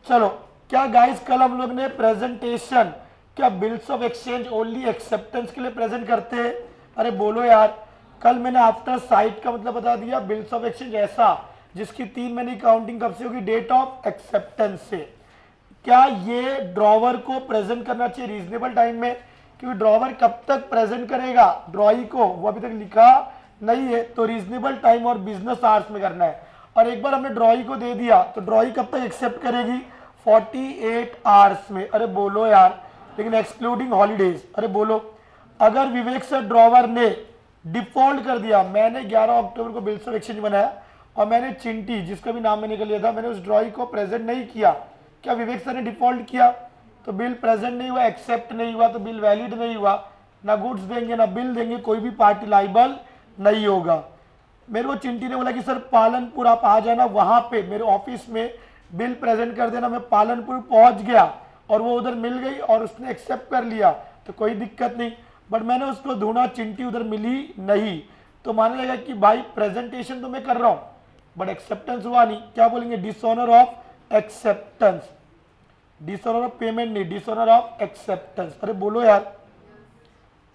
चलो, क्या गाइस कल हम लोग ने प्रेजेंटेशन क्या bills of exchange only acceptance के लिए प्रेजेंट करते हैं? अरे बोलो यार। कल मैंने आफ्टर साइट का मतलब बता दिया, बिल्स ऑफ एक्सचेंज ऐसा जिसकी 3 महीने काउंटिंग कब से होगी? डेट ऑफ एक्सेप्टेंस से। क्या ये ड्रॉवर को प्रेजेंट करना चाहिए रीजनेबल टाइम में? क्योंकि ड्रॉवर कब तक प्रेजेंट करेगा ड्रॉई को वो अभी तक लिखा नहीं है, तो रीजनेबल टाइम और बिजनेस आवर्स में करना है। और एक बार हमने ड्रॉई को दे दिया तो ड्रॉई कब तक एक्सेप्ट करेगी? 48 आवर्स में। अरे बोलो यार, लेकिन एक्सक्लूडिंग हॉलीडेज। अरे बोलो, अगर विवेक सर ड्रॉवर ने डिफॉल्ट कर दिया, मैंने 11 अक्टूबर को बिल्स ऑफ एक्सचेंज बनाया और मैंने चिंटी जिसका भी नाम मैंने निकल लिया था, मैंने उस ड्रॉई को प्रेजेंट नहीं किया, क्या विवेक सर ने डिफॉल्ट किया तो बिल प्रेजेंट नहीं हुआ, एक्सेप्ट नहीं हुआ तो बिल वैलिड नहीं हुआ, ना गुड्स देंगे ना बिल देंगे, कोई भी पार्टी लाइबल नहीं होगा। मेरे को चिंटी ने बोला कि सर पालनपुर आप आ जाना, वहां पे मेरे ऑफिस में बिल प्रेजेंट कर देना। मैं पालनपुर पहुंच गया और वो उधर मिल गई और उसने एक्सेप्ट कर लिया तो कोई दिक्कत नहीं, बट मैंने उसको ढूंढा, चिंटी उधर मिली नहीं, तो मानने लगा कि भाई प्रेजेंटेशन तो मैं कर रहा हूं बट एक्सेप्टेंस हुआ नहीं। क्या बोलेंगे? Dishonour of acceptance. Dishonour of payment नहीं, डिसऑनर ऑफ एक्सेप्टेंस। अरे बोलो यार।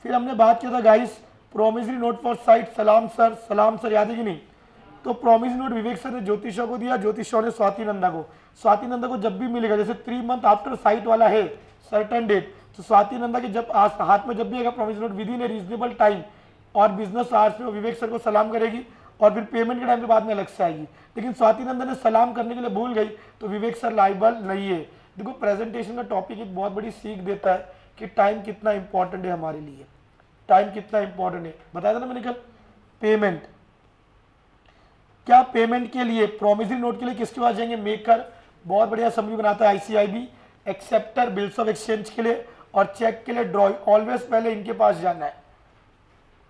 फिर हमने बात किया था guys promissory note for site. सलाम सर याद है कि नहीं? तो प्रोमिसरी नोट विवेक सर ने ज्योतिषा को दिया, ज्योतिषा ने स्वाति नंदा को। स्वाति नंदा को जब भी मिलेगा, जैसे 3 मंथ आफ्टर साइट वाला है सर्टन डेट, तो स्वाति नंदा के जब हाथ में जब भी आएगा promissory note with in A reasonable time और बिजनेस आवर्स में, वो विवेक सर को सलाम करेगी और फिर पेमेंट के टाइम के बाद में अलग से आएगी। लेकिन स्वाति नंदा ने सलाम करने के लिए भूल गई तो विवेक सर लाइबल नहीं है। देखो, प्रेजेंटेशन का टॉपिक एक बहुत बड़ी सीख देता है कि टाइम कितना इंपॉर्टेंट है हमारे लिए। टाइम कितना इंपॉर्टेंट है बताया था ना मैंने कल। पेमेंट, क्या पेमेंट के लिए प्रोमिसरी नोट के लिए किसके पास जाएंगे? मेकर बहुत बढ़िया समरी बनाता है आईसीआईबी। एक्सेप्टर बिल्स ऑफ एक्सचेंज के लिए और चेक के लिए ड्रॉई, ऑलवेज पहले इनके पास जाना है।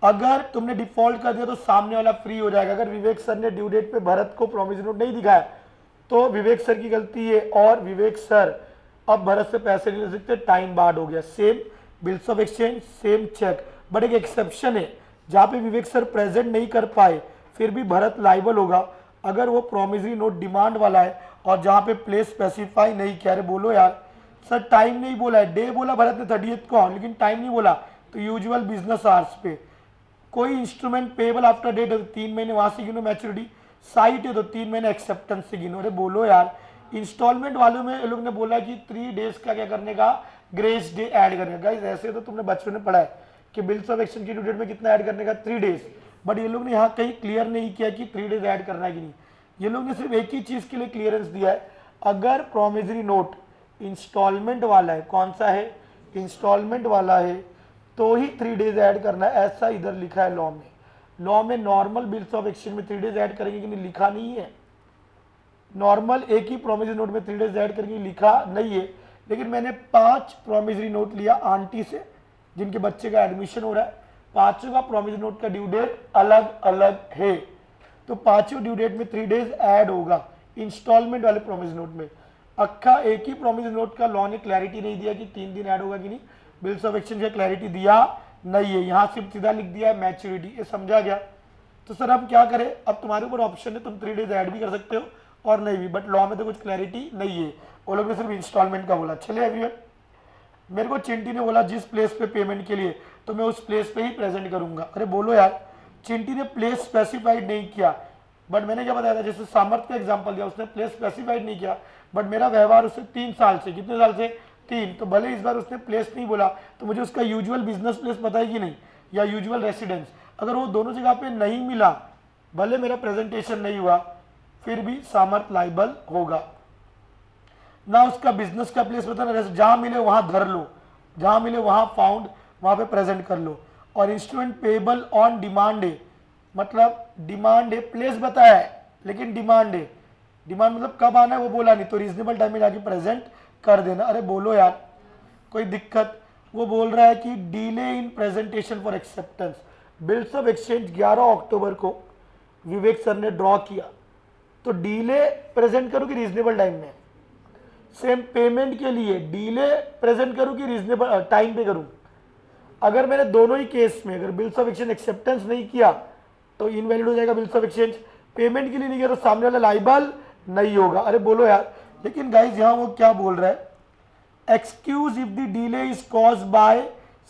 अगर तुमने डिफॉल्ट कर दिया तो सामने वाला फ्री हो जाएगा। अगर विवेक सर ने ड्यू डेट पे भरत को प्रोमिसरी नोट नहीं दिखाया तो विवेक सर की गलती है और विवेक सर अब भरत से पैसे नहीं ले सकते, टाइम बार्ड हो गया। Same bills of exchange, same cheque, but एक एक्सेप्शन है जहां पे विवेक सर प्रेजेंट नहीं कर पाए फिर भी भरत लाइबल होगा अगर वो प्रोमिसरी नोट डिमांड वाला है और जहां पे प्लेस स्पेसिफाई नहीं किया। अरे बोलो यार। सर टाइम नहीं बोला है, डे बोला भरत ने 30th को, लेकिन टाइम नहीं बोला, तो यूजुअल बिजनेस आवर्स पे। कोई इंस्ट्रूमेंट पेबल आफ्टर डेट है तो 3 महीने वहां से गिनो मैच्योरिटी, साइट है तो 3 महीने एक्सेप्टेंस से गिनो। अरे बोलो यार। इंस्टॉलमेंट वालों में लोग ने बोला कि 3 डेज का क्या करने का? ग्रेस डे ऐड करने का। गाइस ऐसे तो तुमने बचपन में पढ़ा है कि बिल्स ऑफ एक्सचेंज की ड्यू डेट में कितना ऐड करने का? 3 डेज, बट ये लोग ने यहाँ कहीं क्लियर नहीं किया कि 3 डेज ऐड करना है कि नहीं। ये लोग ने सिर्फ एक ही चीज के लिए क्लियरेंस दिया है, अगर प्रोमिसरी नोट इंस्टॉलमेंट वाला है, कौन सा है? इंस्टॉलमेंट वाला है, तो ही 3 डेज ऐड करना है, ऐसा इधर लिखा है लॉ में। लॉ में नॉर्मल बिल्स ऑफ एक्सचेंज में 3 डेज ऐड करेंगे कि नहीं लिखा नहीं है। नॉर्मल एक ही प्रोमिसरी नोट में 3 डेज ऐड करेंगे लिखा नहीं है। लेकिन मैंने 5 प्रोमिसरी नोट लिया आंटी से जिनके बच्चे का एडमिशन हो रहा है, 5 का प्रोमिसरी नोट का ड्यू डेट अलग अलग है, तो 5 ड्यू डेट में 3 डेज ऐड होगा इंस्टॉलमेंट वाले प्रोमिसरी नोट में। अक्खा एक ही प्रोमिसरी नोट का लॉ ने क्लैरिटी नहीं दिया कि 3 दिन ऐड होगा कि नहीं, बिल्स ऑफ एक्सचेंज का क्लैरिटी दिया नहीं है, यहां सिर्फ सीधा लिख दिया है मैच्योरिटी। ये समझा गया? तो सर अब क्या करें? अब तुम्हारे ऊपर ऑप्शन है, तुम 3 डेज ऐड भी कर सकते हो और नहीं भी, बट लॉ में तो कुछ क्लैरिटी नहीं है, वो लोग ने सिर्फ इंस्टॉलमेंट का बोला। चलिए एवरीवन, मेरे को चिंटी ने बोला जिस प्लेस पे पेमेंट के लिए, तो मैं उस प्लेस पे ही प्रेजेंट करूंगा। अरे बोलो यार। चिंटी ने प्लेस स्पेसिफाइड नहीं किया, बट मैंने क्या बताया था, जैसे सामर्थ का एग्जांपल दिया, उसने प्लेस स्पेसिफाइड नहीं किया, बट मेरा व्यवहार उससे 3 साल से, कितने साल से? 3, तो भले इस बार उसने प्लेस नहीं बोला तो मुझे उसका यूजुअल बिजनेस प्लेस पता है कि नहीं, या यूजुअल रेसिडेंस। अगर वो दोनों जगह पे नहीं मिला, भले मेरा प्रेजेंटेशन नहीं हुआ, फिर भी सामर्थ लाइबल होगा ना। उसका बिजनेस का प्लेस पता ना, जहां मिले वहां धर लो, जहां मिले वहां फाउंड, वहां पे प्रेजेंट कर लो। और इंस्ट्रूमेंट पेबल ऑन डिमांड है, मतलब डिमांड है, प्लेस बताया है लेकिन डिमांड है, डिमांड मतलब कब आना है वो बोला नहीं, तो रीजनेबल टाइम में जाके प्रेजेंट कर देना। अरे बोलो यार, कोई दिक्कत? वो बोल रहा है कि delay in presentation for acceptance. Bills of exchange 11 अक्टूबर को विवेक सर ने ड्रॉ किया, तो डिले प्रेजेंट करूं कि रीजनेबल टाइम में? सेम पेमेंट के लिए डिले प्रेजेंट करूं कि रीजनेबल टाइम पे करूं? अगर मैंने दोनों ही केस में अगर बिल्स ऑफ एक्सचेंज एक्सेप्टेंस नहीं किया तो इनवैलिड हो जाएगा बिल्स ऑफ एक्सचेंज, पेमेंट के लिए नहीं किया तो सामने वाला लाइबल नहीं होगा। अरे बोलो यार, लेकिन गाइज यहाँ वो क्या बोल रहा है, excuse if the delay is cause by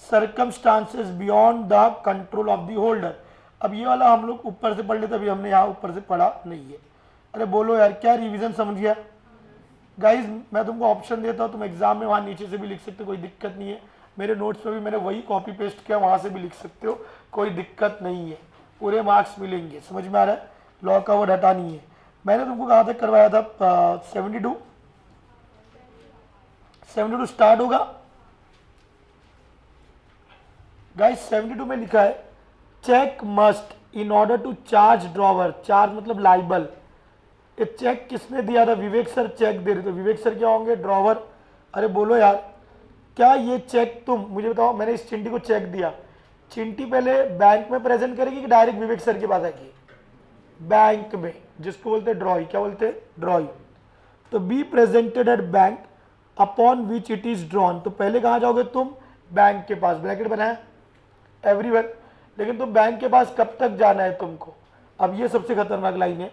circumstances beyond the control of the holder. अब ये वाला हम लोग ऊपर से पढ़ लेते, अभी हमने यहाँ ऊपर से पढ़ा नहीं है। अरे बोलो यार, क्या रिवीजन समझ गया गाइज? मैं तुमको ऑप्शन देता हूँ, तुम एग्जाम में वहाँ नीचे से भी लिख सकते हो, कोई दिक्कत नहीं है। मेरे नोट्स में भी मैंने वही कॉपी पेस्ट किया, वहाँ से भी लिख सकते हो, कोई दिक्कत नहीं है, पूरे मार्क्स मिलेंगे। समझ में आ रहा है? लॉ का वर्ड हटा नहीं है। मैंने तुमको कहाँ तक करवाया था? 72 स्टार्ट होगा गाइस। 72 में लिखा है cheque must in order to charge drawer, charge मतलब लाइबल। ये चेक किसने दिया था? विवेक सर चेक दे रहे थे। विवेक सर क्या होंगे? ड्रॉवर। अरे बोलो यार, क्या ये चेक तुम मुझे बताओ, मैंने इस चिंटी को चेक दिया, चिंटी पहले बैंक में प्रेजेंट करेगी कि डायरेक्ट विवेक सर के पास आएगी? बैंक में, जिसको बोलते हैं ड्रॉई। क्या बोलते हैं? ड्रॉई। तो be presented at bank upon which it is drawn. तो पहले कहाँ जाओगे तुम? बैंक के पास। ब्रैकेट बनाया एवरीवन। लेकिन तुम बैंक के पास कब तक जाना है तुमको? अब ये सबसे खतरनाक लाइन है,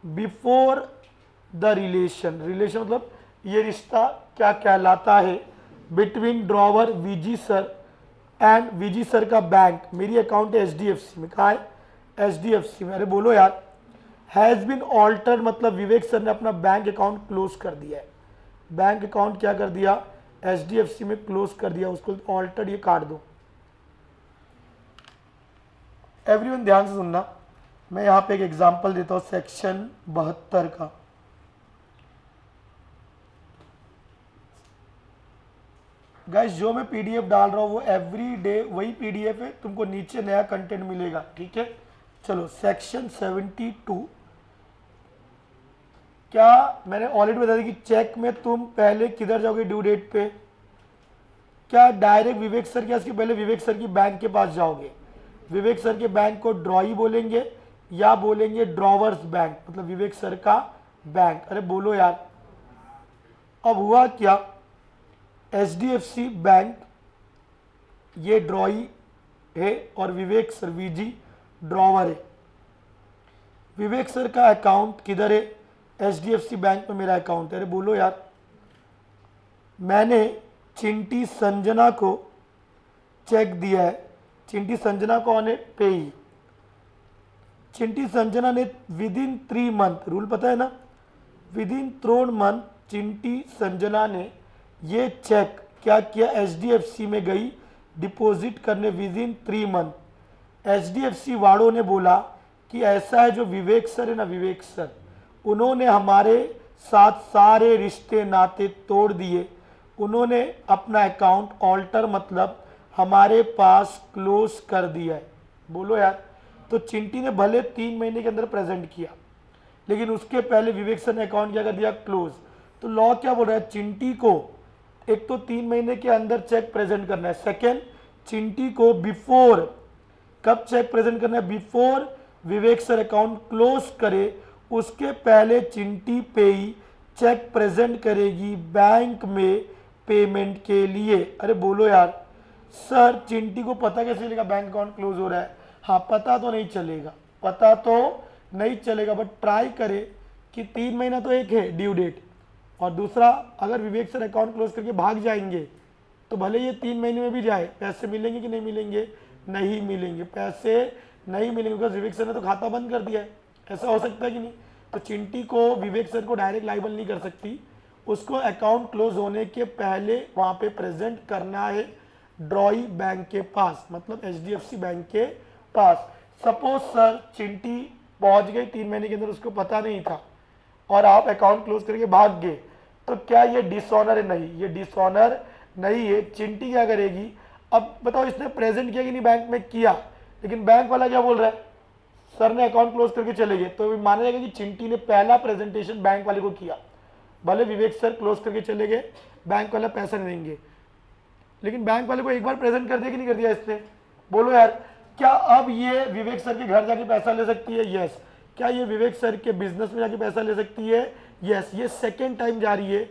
बिफोर द रिलेशन। रिलेशन मतलब ये रिश्ता क्या कहलाता है? Between drawer VG sir and VG sir का बैंक। मेरी अकाउंट है एचडीएफसी में। कहाँ है? एचडीएफसी में। अरे बोलो यार, हैज बीन ऑल्टर्ड मतलब विवेक सर ने अपना बैंक अकाउंट क्लोज कर दिया है। बैंक अकाउंट क्या कर दिया? एचडीएफसी में क्लोज कर दिया, उसको ऑल्टर्ड ये काट दो। एवरीवन ध्यान से सुनना, मैं यहाँ पे एक एग्जांपल देता हूँ सेक्शन 72 का। गाइस जो मैं पीडीएफ डाल रहा हूँ वो एवरी डे वही पीडीएफ है, तुमको नीचे नया कंटेंट मिलेगा, ठीक है? चलो सेक्शन 72, क्या मैंने ऑलरेडी बता दिया कि चेक में तुम पहले किधर जाओगे ड्यू डेट पे? क्या डायरेक्ट विवेक सर के, इसके पहले विवेक सर की बैंक के पास जाओगे? विवेक सर के बैंक को ड्रॉई बोलेंगे या बोलेंगे ड्रॉवर्स बैंक, मतलब विवेक सर का बैंक। अरे बोलो यार, अब हुआ क्या? एचडीएफसी बैंक ये ड्रॉई है और विवेक सर वीजी ड्रॉवर है। विवेक सर का अकाउंट किधर है? एचडीएफसी बैंक में मेरा अकाउंट है। अरे बोलो यार, मैंने चिंटी संजना को चेक दिया है। चिंटी संजना कौन है? पेई। चिंटी संजना ने विद इन 3 मंथ, रूल पता है ना, विद इन 3 मंथ चिंटी संजना ने ये चेक क्या किया? एचडीएफसी में गई डिपॉजिट करने विद इन 3 मंथ। एचडीएफसी वालों ने बोला कि ऐसा है, जो विवेक सर है ना, विवेक सर, उन्होंने हमारे साथ सारे रिश्ते नाते तोड़ दिए। उन्होंने अपना अकाउंट ऑल्टर मतलब हमारे पास क्लोज कर दिया है। बोलो यार, तो चिंटी ने भले 3 महीने के अंदर प्रेजेंट किया, लेकिन उसके पहले विवेक सर ने अकाउंट क्या कर दिया? क्लोज। तो लॉ क्या बोल रहा है? चिंटी को एक तो 3 महीने के अंदर चेक प्रेजेंट करना है, सेकेंड चिंटी को बिफोर, कब चेक प्रेजेंट करना है? बिफोर विवेक सर अकाउंट क्लोज करे, उसके पहले चिंटी पेई चेक प्रेजेंट करेगी बैंक में पेमेंट के लिए। अरे बोलो यार, सर चिंटी को पता कैसे चलेगा बैंक अकाउंट क्लोज हो रहा है? हाँ, पता तो नहीं चलेगा, पता तो नहीं चलेगा, बट ट्राई करे कि 3 महीना तो एक है ड्यू डेट, और दूसरा अगर विवेक सर अकाउंट क्लोज करके भाग जाएंगे तो भले ये 3 महीने में भी जाए, पैसे मिलेंगे कि नहीं मिलेंगे? नहीं मिलेंगे, पैसे नहीं मिलेंगे, बिकॉज विवेक सर ने तो खाता बंद कर दिया है। ऐसा हो सकता है कि नहीं? तो चिंटी को विवेक सर को डायरेक्ट लाइबल नहीं कर सकती, उसको अकाउंट क्लोज होने के पहले वहां पे प्रेजेंट करना है ड्रॉई बैंक के पास, मतलब एचडीएफसी बैंक के पास। सपोज सर चिंटी पहुंच गई 3 महीने के अंदर, उसको पता नहीं था, और आप अकाउंट क्लोज करके भाग गए, तो क्या ये डिसऑनर है? नहीं, ये डिसऑनर नहीं है। चिंटी क्या करेगी? अब बताओ, इसने प्रेजेंट किया कि नहीं? बैंक में किया, लेकिन बैंक वाला क्या बोल रहा है? सर ने अकाउंट क्लोज करके चले गए, तो माना जाएगा कि चिंटी ने पहला प्रेजेंटेशन बैंक वाले को किया। भले विवेक सर क्लोज करके चले गए, बैंक वाला पैसा नहीं देंगे, लेकिन बैंक वाले को एक बार प्रेजेंट कर दिया कि नहीं कर दिया इसने? बोलो यार, क्या अब ये विवेक सर के घर जाके पैसा ले सकती है? यस। क्या ये विवेक सर के बिजनेस में जाके पैसा ले सकती है? यस। ये सेकेंड टाइम जा रही है,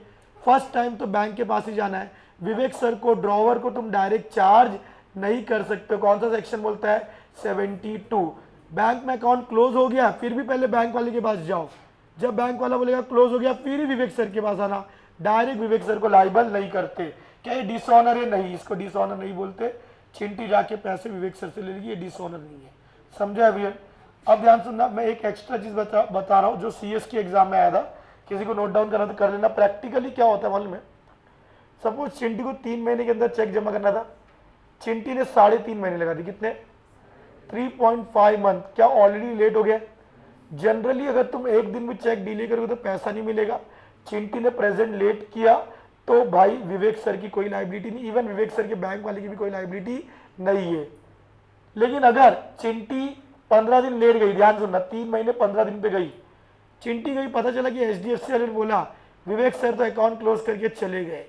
फर्स्ट टाइम तो बैंक के पास ही जाना है। विवेक सर को, ड्रॉवर को तुम डायरेक्ट चार्ज नहीं कर सकते। कौन सा सेक्शन बोलता है? 72। बैंक में अकाउंट क्लोज हो गया, फिर भी पहले बैंक वाले के पास जाओ, जब बैंक वाला बोलेगा क्लोज हो गया फिर ही विवेक सर के पास आना, डायरेक्ट विवेक सर को लाइबल नहीं करते। क्या ये डिसऑनर है? नहीं, इसको डिसऑनर नहीं बोलते। चिंटी जाके पैसे विवेक सर से ले लेगी, ये डिसऑनर नहीं है। समझा अभी? अब ध्यान सुनना, मैं एक एक्स्ट्रा चीज बता रहा हूँ जो सीएस के एग्जाम में आया था, किसी को नोट डाउन करना तो कर लेना। प्रैक्टिकली क्या होता है मालूम है? सपोज चिंटी को 3 महीने के अंदर चेक जमा करना था, चिंटी ने 3.5 महीने लगा दी। कितने? 3.5 मंथ। क्या ऑलरेडी लेट हो गया? जनरली अगर तुम एक दिन में चेक डिले करोगे तो पैसा नहीं मिलेगा। चिंटी ने प्रेजेंट लेट किया तो भाई विवेक सर की कोई लाइबिलिटी नहीं, इवन विवेक सर के बैंक वाले की भी कोई लाइबिलिटी नहीं है। लेकिन अगर चिंटी 15 दिन लेट गई, ध्यान सुनना, 3 महीने 15 दिन पे गई, चिंटी गई, पता चला कि एचडीएफसी वाले ने बोला विवेक सर तो अकाउंट क्लोज करके चले गए,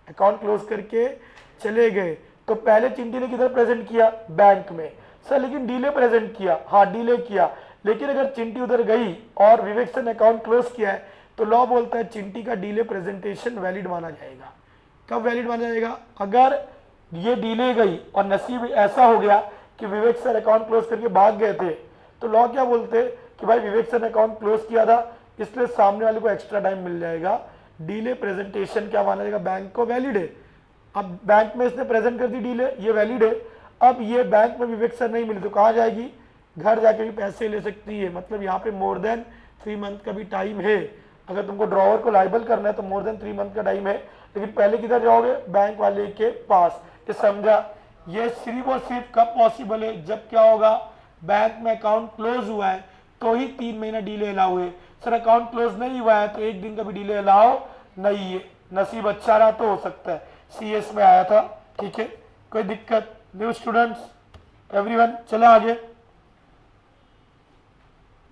अकाउंट क्लोज करके चले गए, तो पहले चिंटी ने किधर प्रेजेंट किया? बैंक में। सर लेकिन डीले प्रेजेंट किया, हाँ डीले किया, लेकिन अगर चिंटी उधर गई और विवेक सर ने अकाउंट क्लोज किया है तो लॉ बोलता है चिंटी का डीले प्रेजेंटेशन वैलिड माना जाएगा। कब वैलिड माना जाएगा? अगर ये डीले गई और नसीब ऐसा हो गया कि विवेक सर अकाउंट क्लोज करके भाग गए थे, तो लॉ क्या बोलते कि भाई विवेक सर ने अकाउंट क्लोज किया था इसलिए सामने वाले को एक्स्ट्रा टाइम मिल जाएगा। डीले प्रेजेंटेशन क्या माना जाएगा? बैंक को वैलिड है। अब बैंक में इसने प्रेजेंट कर दी डीले, ये वैलिड है। अब ये बैंक में विवेक सर नहीं मिली तो कहाँ जाएगी? घर जाके भी पैसे ले सकती है। मतलब यहाँ पे मोर देन 3 मंथ का भी टाइम है। अगर तुमको ड्रॉवर को लाइबल करना है तो मोर देन 3 मंथ का टाइम है, लेकिन पहले किधर जाओगे? बैंक वाले के पास। ये समझा? ये सिर्फ और सिर्फ कब पॉसिबल है? जब क्या होगा? बैंक में अकाउंट क्लोज हुआ है तो ही 3 महीना डीले अलाउ है। सर अकाउंट क्लोज नहीं हुआ है तो 1 दिन का भी डीले अलाउ नहीं है। नसीब अच्छा रहा तो हो सकता है। सीएस में आया था, ठीक है, कोई दिक्कत? न्यू स्टूडेंट्स एवरीवन, चले आगे।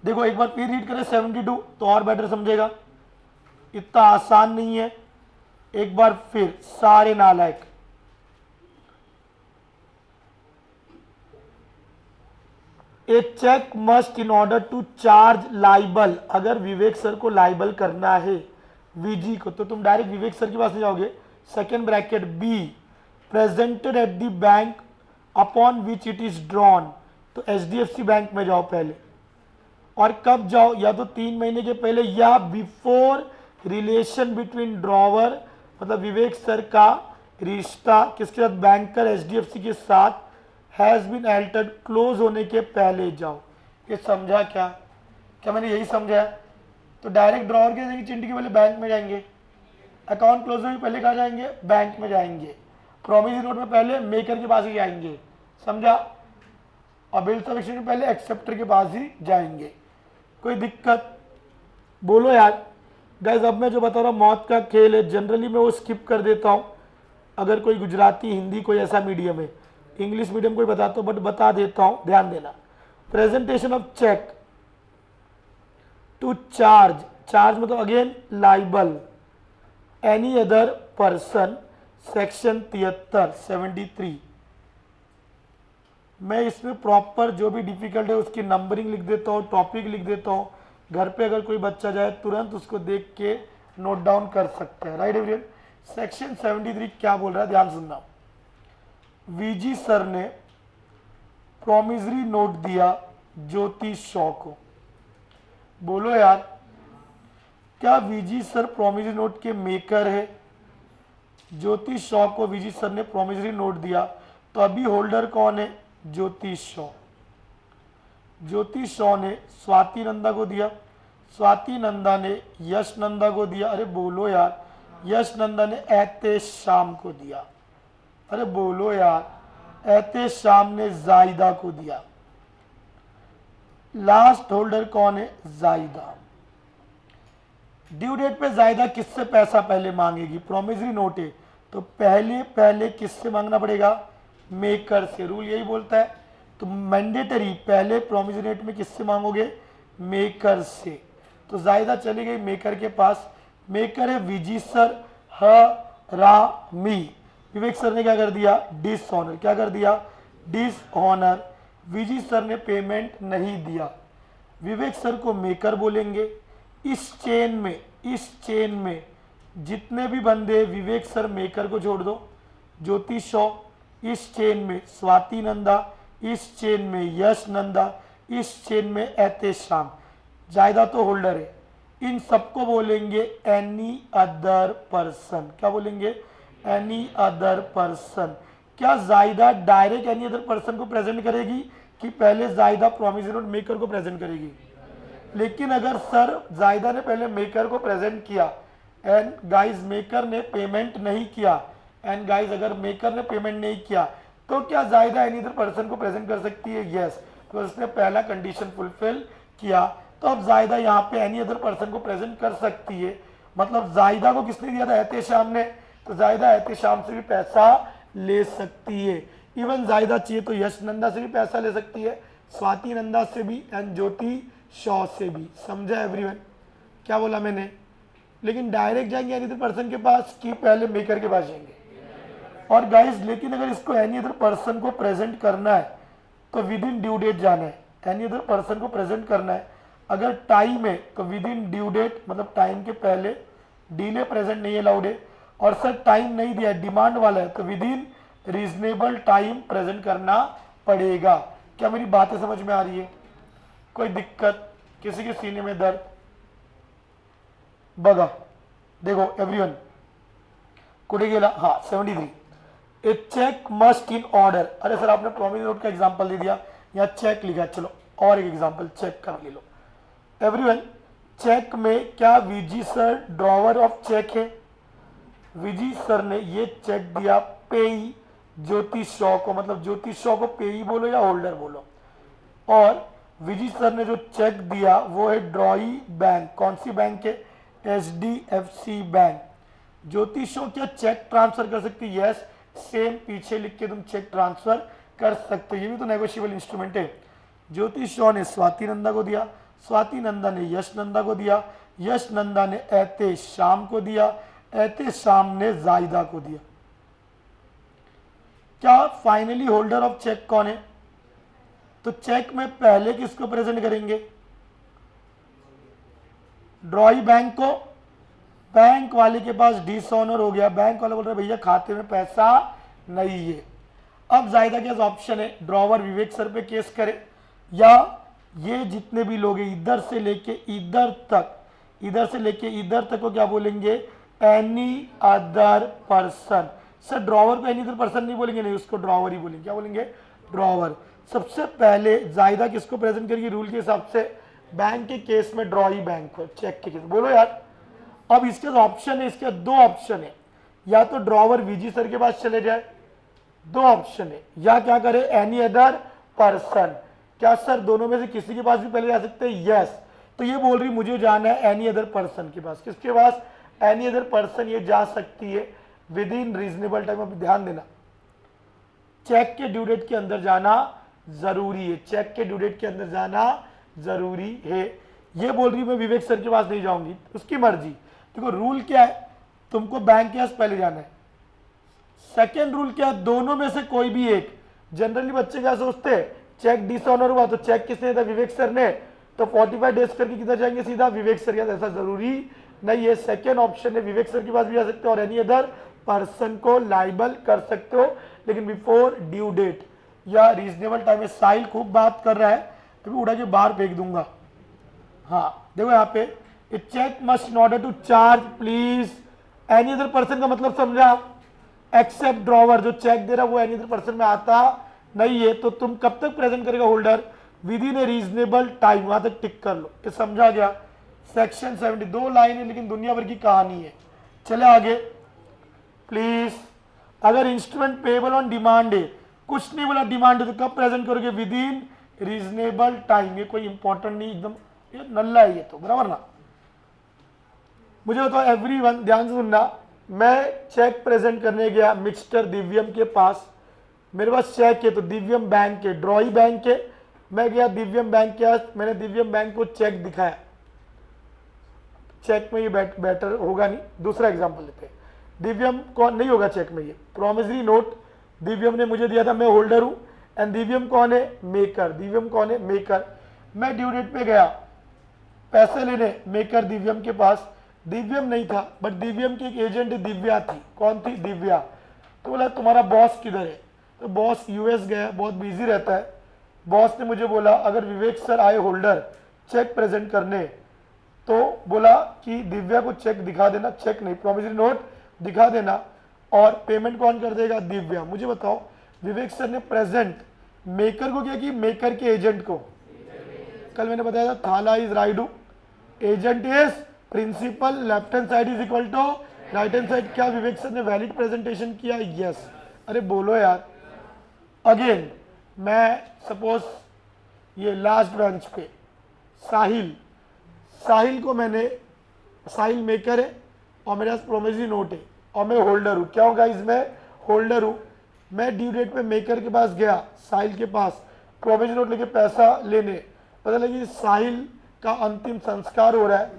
देखो एक बार फिर रीड करें 72 तो और बेटर समझेगा। इतना आसान नहीं है। एक बार फिर सारे नालायक, a cheque must in order to charge liable. अगर विवेक सर को लाइबल करना है वीजी को तो तुम डायरेक्ट विवेक सर के पास नहीं जाओगे। Second bracket be presented at the bank upon which it is drawn, तो एचडीएफसी बैंक में जाओ पहले। और कब जाओ? या तो 3 महीने के पहले या बिफोर रिलेशन बिटवीन ड्रॉवर, मतलब विवेक सर का रिश्ता किसके साथ? बैंकर एचडीएफसी के साथ हैज बीन एल्टर्ड, क्लोज होने के पहले जाओ। ये समझा क्या? क्या मैंने यही समझा? तो डायरेक्ट ड्रॉवर के जाएंगे, चिंटी के पहले बैंक में जाएंगे, अकाउंट क्लोज होने के पहले कहाँ जाएंगे? बैंक में जाएंगे, प्रॉमिसरी नोट में पहले मेकर के पास ही जाएंगे। समझा? और बिल्स ऑफ एक्सचेंज में पहले एक्सेप्टर के पास ही जाएंगे। कोई दिक्कत? बोलो यार। गाइस अब मैं जो बता रहा हूँ मौत का खेल है, जनरली मैं वो स्किप कर देता हूँ। अगर कोई गुजराती, हिंदी कोई ऐसा मीडियम है, इंग्लिश मीडियम कोई बताता हूँ बट बता देता हूँ, ध्यान देना। Presentation of cheque to charge, charge मतलब again liable any other person, section 73 मैं इसमें प्रॉपर जो भी डिफिकल्ट है उसकी नंबरिंग लिख देता हूँ, टॉपिक लिख देता हूँ। घर पे अगर कोई बच्चा जाए तुरंत उसको देख के नोट डाउन कर सकते हैं। Right everyone? सेक्शन 73 क्या बोल रहा है ध्यान सुनना। वीजी सर ने प्रॉमिसरी नोट दिया ज्योति शॉ को। बोलो यार, क्या वीजी सर प्रॉमिसरी नोट के मेकर है? ज्योति शॉ को वीजी सर ने प्रॉमिसरी नोट दिया तो अभी होल्डर कौन है? ज्योति शॉ। ज्योति शॉ ने स्वाति नंदा को दिया, स्वाति नंदा ने यश नंदा को दिया। अरे बोलो यार, यश नंदा ने एतेश शाम को दिया। अरे बोलो यार, एतेश शाम ने जायदा को दिया। लास्ट होल्डर कौन है? जायदा। ड्यू डेट पे जायदा किससे पैसा पहले मांगेगी? प्रॉमिसरी नोट है तो पहले किससे मांगना पड़ेगा? मेकर से। रूल यही बोलता है। तो मैंडेटरी पहले प्रॉमिसरी नोट में किससे मांगोगे? मेकर से। तो जायदा चली गई मेकर के पास। मेकर है विजी सर, मी। विवेक सर ने क्या कर दिया? डिसऑनर। क्या कर दिया? डिसऑनर। विजी सर ने पेमेंट नहीं दिया, विवेक सर को मेकर बोलेंगे। इस चेन में जितने भी बंदे विवेक सर मेकर को जोड़ दो, ज्योति शॉ, इस चेन में स्वाति नंदा, इस चेन में यश नंदा, इस चेन में एतेश शाम। जायदा तो होल्डर है, इन सबको बोलेंगे एनी अदर पर्सन। क्या बोलेंगे? Any other person. क्या जायदा डायरेक्ट एनी अदर पर्सन को प्रेजेंट करेगी कि पहले जायदा प्रोमिसरी नोट मेकर को प्रेजेंट करेगी? लेकिन अगर सर जायदा ने पहले मेकर को प्रेजेंट किया एंड गाइस मेकर ने पेमेंट नहीं किया, एंड गाइस अगर मेकर ने पेमेंट नहीं किया तो क्या जायदा एनी अदर पर्सन को प्रेजेंट कर सकती है? यस, तो उसने पहला कंडीशन फुलफिल किया, तो अब जायदा यहाँ पे एनी अदर पर्सन को प्रेजेंट कर सकती है। मतलब जायदा को किसने दिया था? एहतेशाम ने, तो जायदा एहतेशाम से भी पैसा ले सकती है। इवन जायदा चाहिए तो यश नंदा से भी पैसा ले सकती है, स्वाति नंदा से भी, एंड ज्योति शॉ से भी। समझा एवरीवन? क्या बोला मैंने? लेकिन डायरेक्ट जाएंगे एनी अदर पर्सन के पास कि पहले मेकर के पास जाएंगे? और गाइस लेकिन अगर इसको एनी अदर पर्सन को प्रेजेंट करना है तो विद इन ड्यू डेट जाना है। एनी अदर पर्सन को प्रेजेंट करना है, अगर टाइम है तो विद इन ड्यू डेट, मतलब टाइम के पहले, डिले प्रेजेंट नहीं अलाउड है। और सर टाइम नहीं दिया, डिमांड वाला है, तो with in reasonable time present करना पड़ेगा। क्या मेरी बातें समझ में आ रही है? कोई दिक्कत? किसी के सीने में दर्द? बगा देखो एवरीवन कुठे गेला? हाँ 73। ए चेक मस्ट इन ऑर्डर। अरे सर आपने प्रोमिसरी नोट का एग्जांपल दे दिया, यहाँ चेक लिखा, चलो और एक एग्जांपल चेक का ले लो। एवरीवन चेक में क्या विजी सर ड्रॉवर ऑफ चेक है? विजी सर ने ये चेक दिया पेई ज्योति शॉ को, मतलब ज्योति शॉ को पेई बोलो या होल्डर बोलो, और विजी सर ने जो चेक दिया वो है ड्रॉई बैंक। कौन सी बैंक है? HDFC bank. ज्योति शॉ क्या चेक ट्रांसफर कर सकती है? यस, सेम पीछे लिख के तुम चेक ट्रांसफर कर सकते हो, ये भी तो नेगोशिएबल इंस्ट्रूमेंट है। ज्योति शॉ ने स्वाति नंदा को दिया, स्वाति नंदा ने यश नंदा को दिया, यश नंदा ने एहतेशाम को दिया, एहतेशाम ने जायदा को दिया। क्या फाइनली होल्डर ऑफ चेक कौन है? तो चेक में पहले किसको प्रेजेंट करेंगे? ड्रॉई बैंक को। बैंक वाले के पास डिसऑनर हो गया, बैंक वाला बोल रहा है भैया खाते में पैसा नहीं है। अब जायदा के ऑप्शन है, ड्रॉवर विवेक सर पे केस करे, या ये जितने भी लोग हैं इधर से लेके इधर तक, इधर से लेके इधर तक को क्या बोलेंगे? Any other person. Sir drawer को एनी अदर पर्सन नहीं बोलेंगे, नहीं उसको ड्रॉवर ही बोलेंगे। क्या बोलेंगे? ड्रॉवर। सबसे पहले जायदा किसको प्रेजेंट करेगी रूल के हिसाब से? बैंक के केस में ड्रॉई बैंक को, चेक के केस। बोलो यार। अब इसके ऑप्शन है, इसके दो ऑप्शन है, या तो ड्रॉवर वीजी सर के पास चले जाए, दो ऑप्शन है, या क्या करे? Any other person. क्या सर दोनों में से किसी के पास भी पहले जा सकते हैं? यस। तो ये बोल रही मुझे जाना है एनी अदर पर्सन के पास। किसके पास? एनी अदर पर्सन ये जा सकती है विद इन रीजनेबल टाइम। अब ध्यान देना, चेक के ड्यू डेट के अंदर जाना जरूरी है, चेक के ड्यू डेट के अंदर जाना जरूरी है। ये बोल रही मैं विवेक सर के पास नहीं जाऊंगी, उसकी मर्जी। देखो रूल क्या है, तुमको बैंक के पास पहले जाना है। सेकेंड रूल क्या है? दोनों में से कोई भी एक। जनरली बच्चे क्या सोचते हैं, चेक डिसऑनर हुआ तो चेक किसने दिया? विवेक सर ने, तो 45 डेज करके किधर जाएंगे? सीधा विवेक सर के। ऐसा जरूरी नहीं है, सेकेंड ऑप्शन है, विवेक सर के पास भी जा सकते हो और एनी अदर पर्सन को लाइबल कर सकते हो, लेकिन बिफोर ड्यू डेट या रीजनेबल टाइम में। साहिल खूब बात कर रहा है, तो मैं उड़ा के बाहर फेंक दूंगा। हाँ देखो यहाँ पे, cheque must in order to charge please any other person का मतलब समझा? एक्सेप्ट ड्रॉवर, जो चेक दे रहा है वो एनी अदर पर्सन में आता नहीं है, तो तुम कब तक प्रेजेंट करेगा holder? With in A reasonable time. वहां तक टिक कर लो, ये समझा गया? सेक्शन 70 दो लाइन है लेकिन दुनिया भर की कहानी है। चले आगे प्लीज। अगर इंस्ट्रूमेंट पेबल ऑन डिमांड है, कुछ नहीं बोला डिमांड है, तो कब प्रेजेंट करोगे? With in reasonable time. ये कोई इंपॉर्टेंट नहीं, एकदम ये नल्ला है ये तो, बराबर ना? मुझे बताओ एवरीवन, ध्यान से सुनना। मैं चेक प्रेजेंट करने गया मिस्टर दिव्यम के पास, मेरे पास चेक है, तो दिव्यम बैंक है, ड्रॉई बैंक है। मैं गया दिव्यम बैंक के पास, मैंने दिव्यम बैंक को चेक दिखाया। चेक में ये बेटर होगा नहीं, दूसरा एग्जांपल लेते हैं। दिव्यम कौन नहीं होगा चेक में? ये प्रोमिसरी नोट दिव्यम ने मुझे दिया था, मैं होल्डर हूं, एंड दिव्यम कौन है? मेकर। दिव्यम कौन है? मेकर। मैं ड्यू डेट पे गया पैसे लेने, मेकर दिव्यम के पास, दिव्यम नहीं था, बट दिव्यम की एक एजेंट दिव्या थी। कौन थी? दिव्या। तो बोला तुम्हारा बॉस किधर है? तो बॉस यूएस गया, बहुत बिजी रहता है। बॉस ने मुझे बोला अगर विवेक सर आए होल्डर चेक प्रेजेंट करने, तो बोला कि दिव्या को चेक दिखा देना, चेक नहीं प्रॉमिसरी नोट दिखा देना, और पेमेंट कौन कर देगा, दिव्या। मुझे बताओ विवेक सर ने प्रेजेंट मेकर को क्या कि मेकर के एजेंट को, कल मैंने बताया था थाला इज राइडू, agent is principal, left hand side is equal to right hand side. क्या विवेक सर ने वैलिड प्रेजेंटेशन किया, यस। अरे बोलो यार। अगेन मैं सपोज ये लास्ट ब्रांच पे साहिल, साहिल को मैंने, साहिल मेकर है और मेरे पास प्रोमिसरी नोट है और मैं होल्डर हूँ। क्या होगा इसमें, होल्डर हूँ। मैं ड्यू डेट पे मेकर के पास गया, साहिल के पास प्रोमिसरी नोट लेके पैसा लेने, पता लगी साहिल का अंतिम संस्कार हो रहा है।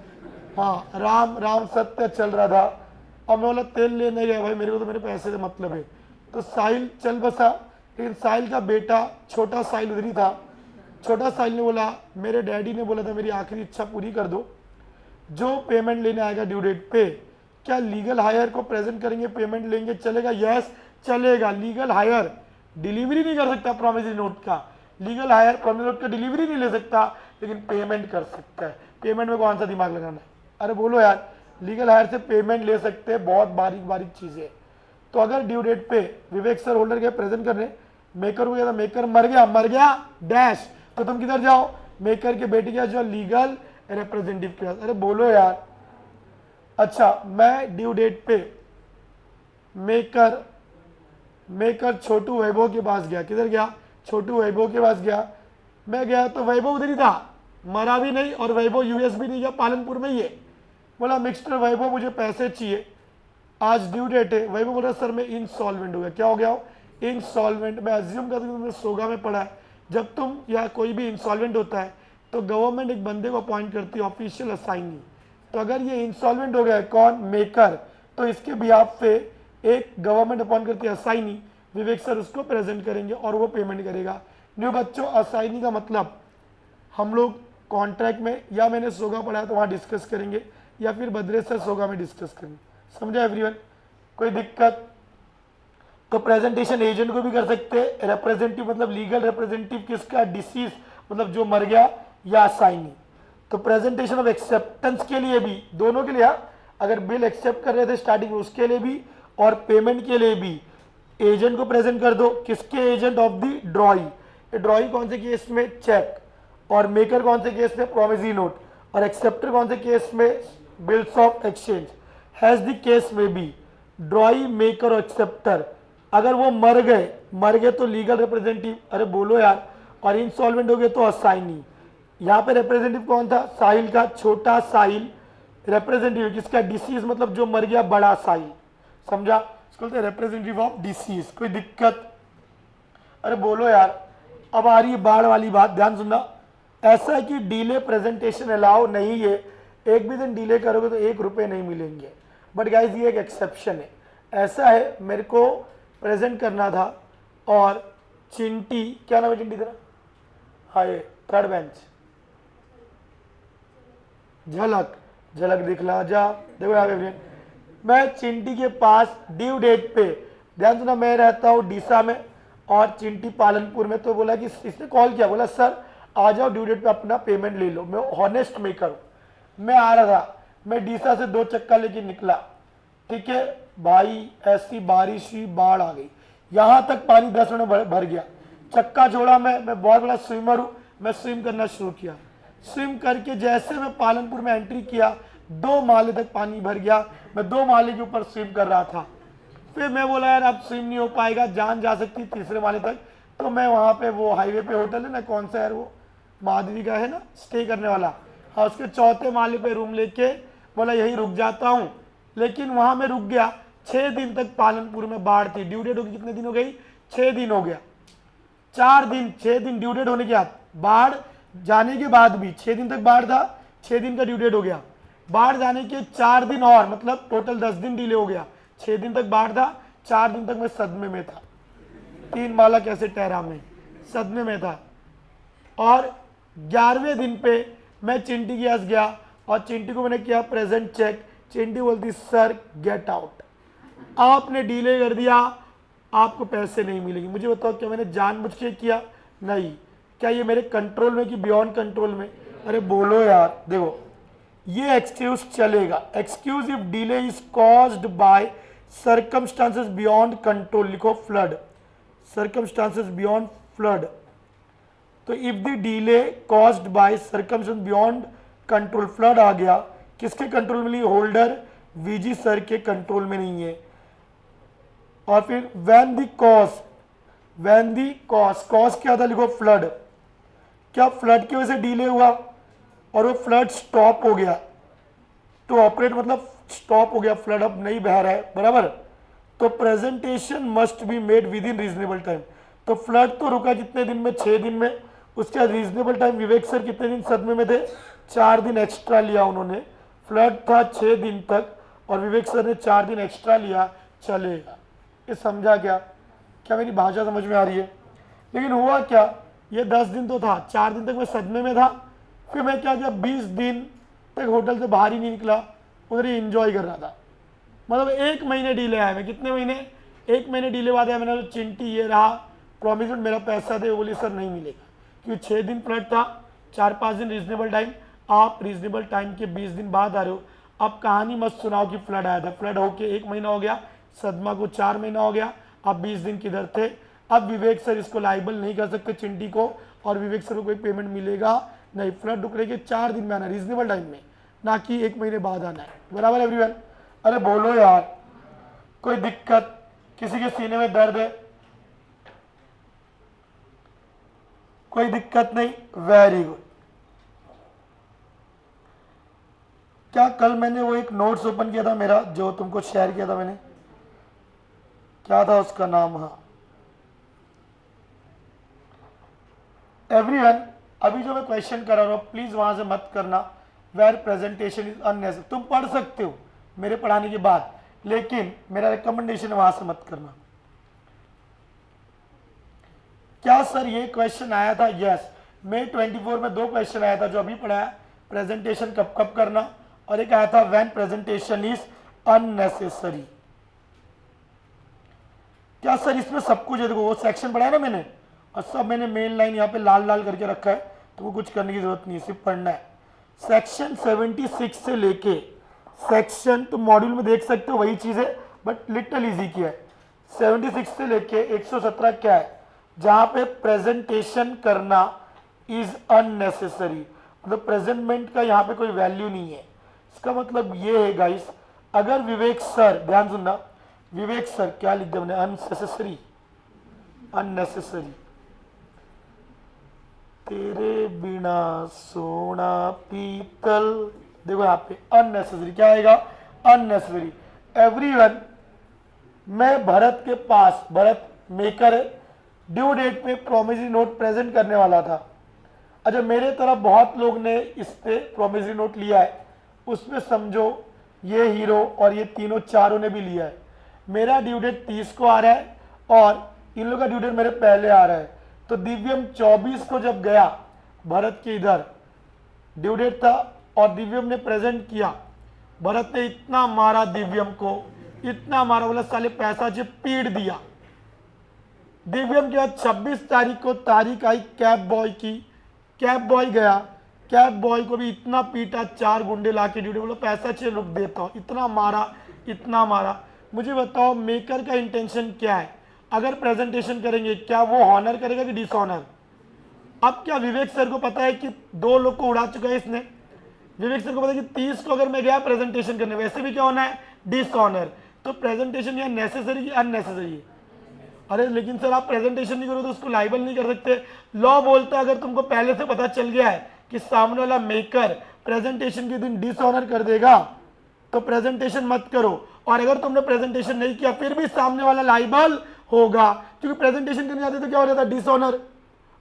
हाँ, राम राम सत्य चल रहा था और मैं बोला तेल लेने गया, भाई मेरे को तो मेरे पैसे से मतलब है। तो साहिल चल बसा, लेकिन साहिल का बेटा छोटा साहिल उधर ही था। छोटा साहिल ने बोला मेरे डैडी ने बोला था मेरी आखिरी इच्छा पूरी कर दो, जो पेमेंट लेने आएगा ड्यू डेट पे, क्या लीगल हायर को प्रेजेंट करेंगे, पेमेंट लेंगे, चलेगा, यस चलेगा। लीगल हायर डिलीवरी नहीं कर सकता प्रॉमिसरी नोट का, लीगल हायर प्रॉमिसरी नोट का डिलीवरी नहीं ले सकता, लेकिन पेमेंट कर सकता है। पेमेंट में कौन सा दिमाग लगाना है, अरे बोलो यार, लीगल हायर से पेमेंट ले सकते हैं, बहुत बारीक बारीक चीजें। तो अगर ड्यू डेट पे विवेक सर होल्डर के प्रेजेंट करने, मेकर को गया, मेकर मर गया डैश, तो तुम किधर जाओ, मेकर के बेटे के जो लीगल रिप्रेजेंटेटिव के पास। अरे बोलो यार। अच्छा, मैं ड्यू डेट पे मेकर छोटू वैभव के पास गया, किधर गया, छोटू वैभव के पास गया। मैं गया तो वैभव उधर ही था, मरा भी नहीं और वैभव यूएस भी नहीं गया, पालनपुर में ही है। बोला मिस्टर वैभव मुझे पैसे चाहिए, आज ड्यू डेट है। वैभव बोला सर मैं इंसॉल्वेंट हो गया। क्या हो गया, इंसॉल्वेंट। मैं अज्यूम करता हूँ सोगा में पढ़ा है, जब तुम या कोई भी इंसॉल्वेंट होता है तो गवर्नमेंट एक बंदे को अपॉइंट करती है, ऑफिशियल असाइनी। तो अगर ये इंसॉल्वेंट हो गया है कौन, मेकर, तो इसके बिहाफ पे एक गवर्नमेंट अपॉइंट करती है असाइनी, विवेक सर उसको प्रेजेंट करेंगे और वो पेमेंट करेगा। न्यू बच्चों, असाइनी का मतलब हम लोग कॉन्ट्रैक्ट में, या मैंने सोगा पढ़ा है तो वहाँ डिस्कस करेंगे, या फिर भद्रेश सर सोगा में डिस्कस करेंगे। समझा एवरीवन, कोई दिक्कत? तो प्रेजेंटेशन एजेंट को भी कर सकते हैं, रिप्रेजेंटेटिव मतलब लीगल रिप्रेजेंटेटिव किसका, डिसीज मतलब जो मर गया, या असाइनी। तो प्रेजेंटेशन ऑफ एक्सेप्टेंस के लिए भी, दोनों के लिए, अगर बिल एक्सेप्ट कर रहे थे स्टार्टिंग में उसके लिए भी और पेमेंट के लिए भी एजेंट को प्रेजेंट कर दो। किसके एजेंट, ऑफ दी ड्रॉई। ड्रॉई कौन से केस में, चेक, और मेकर कौन से केस में, प्रॉमिसरी नोट, और एक्सेप्टर कौन से केस में, bills of exchange. Has the case में भी ड्रॉई, मेकर और एक्सेप्टर अगर वो मर गए तो लीगल रिप्रेजेंटेटिव, अरे बोलो यार, और इंसॉल्वेंट हो गए तो असाइनी। यहाँ पे रिप्रेजेंटेटिव कौन था, साहिल का, छोटा साहिल। रिप्रेजेंटेटिव किसका, डिसीज मतलब जो मर गया, बड़ा साहिल। समझा, इसको बोलते हैं रिप्रेजेंटेटिव ऑफ डिसीज। कोई दिक्कत? अरे बोलो यार। अब आ रही है बाढ़ वाली बात, ध्यान सुनना। ऐसा है कि डिले प्रेजेंटेशन अलाउ नहीं है, एक भी दिन डिले करोगे तो 1 रुपये नहीं मिलेंगे। बट गाइज ये एक एक्सेप्शन है। ऐसा है, मेरे को प्रेजेंट करना था और चिंटी, क्या नाम है चिंटी तेरा, हाँ ये थर्ड बेंच, झलक दिखला जा, देखो यहाँ पे मैं चिंटी के पास ड्यू डेट पे, ध्यान सुना, मैं रहता हूँ डीसा में और चिंटी पालनपुर में। तो बोला कि इसने कॉल किया, बोला सर आ जाओ ड्यू डेट पे अपना पेमेंट ले लो। मैं हॉनेस्ट मेकर हूँ, मैं आ रहा था, मैं डीसा से 2 चक्का लेके निकला, ठीक है भाई, ऐसी बारिश हुई, बाढ़ आ गई, यहां तक पानी 10 मिनट में भर गया। चक्का छोड़ा, मैं बहुत बड़ा स्विमर हूं, मैं स्विम करना शुरू किया। स्विम करके जैसे मैं पालनपुर में एंट्री किया, 2 माले तक पानी भर गया, मैं 2 माले के ऊपर स्विम कर रहा था। फिर मैं बोला यार अब स्विम नहीं हो पाएगा, जान जा सकती 3रे माले तक। तो मैं वहां पे, वो हाईवे पे होटल है ना, कौन सा यार वो, माधवी का है ना स्टे करने वाला, हाँ, उसके 4थे माले पे रूम लेके बोला यही रुक जाता हूँ। लेकिन वहां में रुक गया, 6 दिन तक पालनपुर में बाढ़ थी। ड्यू डेट होगी कितने दिन हो गई, 6 दिन हो गया। 6 दिन ड्यू डेट होने के बाद, बाढ़ जाने के बाद भी 6 दिन तक बाढ़ था, 6 दिन का ड्यू डेट हो गया। बाढ़ जाने के 4 दिन और, मतलब टोटल 10 दिन डिले हो गया। 6 दिन तक बाढ़ था, 4 दिन तक मैं सदमे में था, 3 माला कैसे टहरा में सदमे में था। और 11वें दिन पे मैं चिंटी के पास गया और चिंटी को मैंने किया प्रेजेंट चेक। चिंटी बोलती सर गेट आउट, आपने डिले कर दिया, आपको पैसे नहीं मिलेंगे। मुझे बताओ क्या मैंने जानबूझ के किया, नहीं। क्या ये मेरे कंट्रोल में कि बियॉन्ड कंट्रोल में? अरे बोलो यार। देखो ये एक्सक्यूज चलेगा। Excuse if delay is caused by circumstances beyond control, लिखो फ्लड, सर्कमस्टांसेस बियॉन्ड फ्लड। तो if the delay caused by circumstances beyond control, flood आ गया, किसके कंट्रोल में नहीं, होल्डर वीजी सर के कंट्रोल में नहीं है। और फिर व्हेन द कॉज क्या था, लिखो फ्लड, क्या फ्लड की वजह से डिले हुआ और वो फ्लड स्टॉप हो गया, तो ऑपरेट मतलब स्टॉप हो गया, फ्लड अब नहीं बह रहा है, बराबर। तो presentation must be made with in reasonable time. तो फ्लड तो रुका कितने दिन में, 6 दिन में। उसके बाद रीजनेबल टाइम, विवेक सर कितने दिन सदमे में थे, 4 दिन एक्स्ट्रा लिया उन्होंने। फ्लड था 6 दिन तक और विवेक सर ने 4 दिन एक्स्ट्रा लिया, चलेगा। ये समझा क्या, क्या मेरी भाषा समझ में आ रही है? लेकिन हुआ क्या, ये 10 दिन तो था, 4 दिन तक मैं सदमे में था, फिर मैं क्या किया, 20 दिन तक होटल से बाहर ही नहीं निकला, उधर ही इंजॉय कर रहा था। मतलब 1 महीने डिले आया, मैं कितने महीने, 1 महीने डिले बाद आया। मैंने तो चिंटी ये रहा, प्रॉमिस मेरा पैसा दे, बोली सर नहीं मिलेगा, क्योंकि 6 दिन फ्लड था, 4-5 दिन रीजनेबल टाइम। आप रीजनेबल टाइम के 20 दिन बाद आ रहे हो, अब कहानी मत सुनाओ कि फ्लड आया था। फ्लड होके 1 महीना हो गया, सदमा को 4 महीना हो गया, आप 20 दिन किधर थे। अब विवेक सर इसको लाइबल नहीं कर सकते चिंटी को, और विवेक सर को कोई पेमेंट मिलेगा नहीं। फ्लड रुकने के 4 दिन में आना, रीजनेबल टाइम में, ना कि 1 महीने बाद आना है, बराबर एवरीवन? अरे बोलो यार, कोई दिक्कत, किसी के सीने में दर्द है, कोई दिक्कत नहीं, वेरी गुड। क्या कल मैंने वो एक नोट्स ओपन किया था मेरा, जो तुमको शेयर किया था मैंने, क्या था उसका नाम, हाँ एवरीवन, अभी जो मैं क्वेश्चन कर रहा हूं प्लीज वहां से मत करना, वेयर प्रेजेंटेशन इज अननेसेसरी। तुम पढ़ सकते हो मेरे पढ़ाने के बाद, लेकिन मेरा रिकमेंडेशन वहां से मत करना। क्या सर ये क्वेश्चन आया था? यस, May 24 में 2 क्वेश्चन आया था जो अभी पढ़ाया, प्रेजेंटेशन कब कब करना, और एक आया था व्हेन प्रेजेंटेशन इज अननेसेसरी। क्या सर इसमें सब कुछ है? देखो वो सेक्शन पढ़ा है ना मैंने, और सब मैंने मेन लाइन यहाँ पे लाल लाल करके रखा है, तो वो कुछ करने की जरूरत नहीं है, सिर्फ पढ़ना है। सेक्शन 76 से लेके सेक्शन, तो मॉड्यूल में देख सकते हो वही चीज है, बट लिटिल इजी किया है। 76 से लेके 117 क्या है, जहां पे प्रेजेंटेशन करना इज अननेसेसरी, मतलब प्रेजेंटमेंट का यहाँ पे कोई वैल्यू नहीं है। इसका मतलब ये है गाइस, अगर विवेक सर, ध्यान सुनना, विवेक सर क्या लिख दिया मैंने, अननेसेसरी, अननेसेसरी, तेरे बिना सोना पीतल, देखो यहाँ पे अननेसेसरी क्या आएगा, अननेसेसरी। एवरीवन, मैं भरत के पास, भरत मेकर है, ड्यू डेट पे प्रोमिसरी नोट प्रेजेंट करने वाला था। अच्छा, मेरे तरफ बहुत लोग ने इस पे प्रोमिसरी नोट लिया है, उसमें समझो ये हीरो और ये तीनों चारों ने भी लिया है। मेरा ड्यू डेट 30 को आ रहा है और इन लोगों का ड्यू डेट मेरे पहले आ रहा है। तो दिव्यम 24 को जब गया, भरत के इधर ड्यू डेट था और दिव्यम ने प्रेजेंट किया, भरत ने इतना मारा दिव्यम को, इतना मारा, बोला साले पैसा से पीट दिया। दिव्यम के बाद 26 तारीख को तारीख आई कैब बॉय की, कैब बॉय गया, कैब बॉय को भी इतना पीटा, 4 गुंडे लाके ड्यूटी, बोला पैसा चाहिए रुक देता हूं, इतना मारा, इतना मारा। मुझे बताओ मेकर का इंटेंशन क्या है? अगर प्रेजेंटेशन करेंगे क्या वो हॉनर करेगा कि डिसऑनर? अब क्या विवेक सर को पता है कि 2 लोग को उड़ा चुका है इसने, विवेक सर को पता है कि 30 को अगर मैं गया प्रेजेंटेशन करने, वैसे भी क्या होना है, डिसऑनर। तो प्रेजेंटेशन या नेसेसरी कि अननेसेसरी है? अरे लेकिन सर आप प्रेजेंटेशन नहीं करो तो उसको लाइबल नहीं कर सकते। लॉ बोलता है अगर तुमको पहले से पता चल गया है कि सामने वाला मेकर प्रेजेंटेशन के दिन डिसऑनर कर देगा, तो प्रेजेंटेशन मत करो। और अगर तुमने प्रेजेंटेशन नहीं किया फिर भी सामने वाला लाइबल होगा, क्योंकि प्रेजेंटेशन करने जाते तो क्या हो जाता है, डिसऑनर,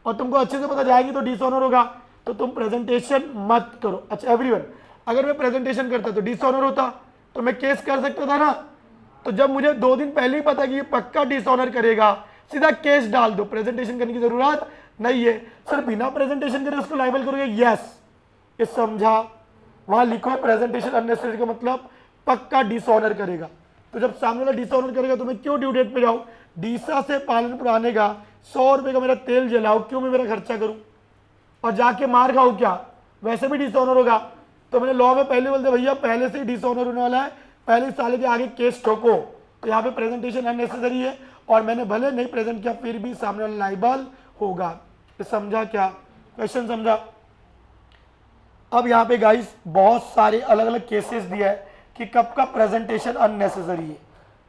और तुमको अच्छे से पता जाएगी तो डिसऑनर होगा, तो तुम प्रेजेंटेशन मत करो। अच्छा एवरीवन, अगर मैं प्रेजेंटेशन करता तो डिसऑनर होता तो मैं केस कर सकता था ना। तो जब मुझे 2 दिन पहले ही पता कि ये पक्का डिसऑनर करेगा, सीधा केस डाल दो, प्रेजेंटेशन करने की जरूरत नहीं है। सर बिना प्रेजेंटेशन करे उसको लाइबल करोगे? यस, ये समझा, वहां लिखो प्रेजेंटेशन अननेसेसरी का मतलब पक्का डिसऑनर करेगा। तो जब सामने वाला डिसऑनर करेगा तो मैं क्यों ड्यू डेट पे जाऊं, डीसा से पालनपुर आने का 100 रुपए का मेरा तेल जलाओ, क्यों मैं मेरा खर्चा करूं और जाके मार खाऊं? क्या वैसे भी डिसऑनर होगा? तो मैंने लॉ में पहले बोलते भैया पहले से ही डिसऑनर होने वाला है, पहले साल के आगे केस ठोको, तो यहाँ पे प्रेजेंटेशन अननेसेसरी है और मैंने भले नहीं प्रेजेंट किया फिर भी सामने वाला लाइबल होगा। तो समझा क्या क्वेश्चन, समझा? अब यहाँ पे गाइस बहुत सारे अलग अलग केसेस दिया है कि कब का प्रेजेंटेशन अननेसेसरी है।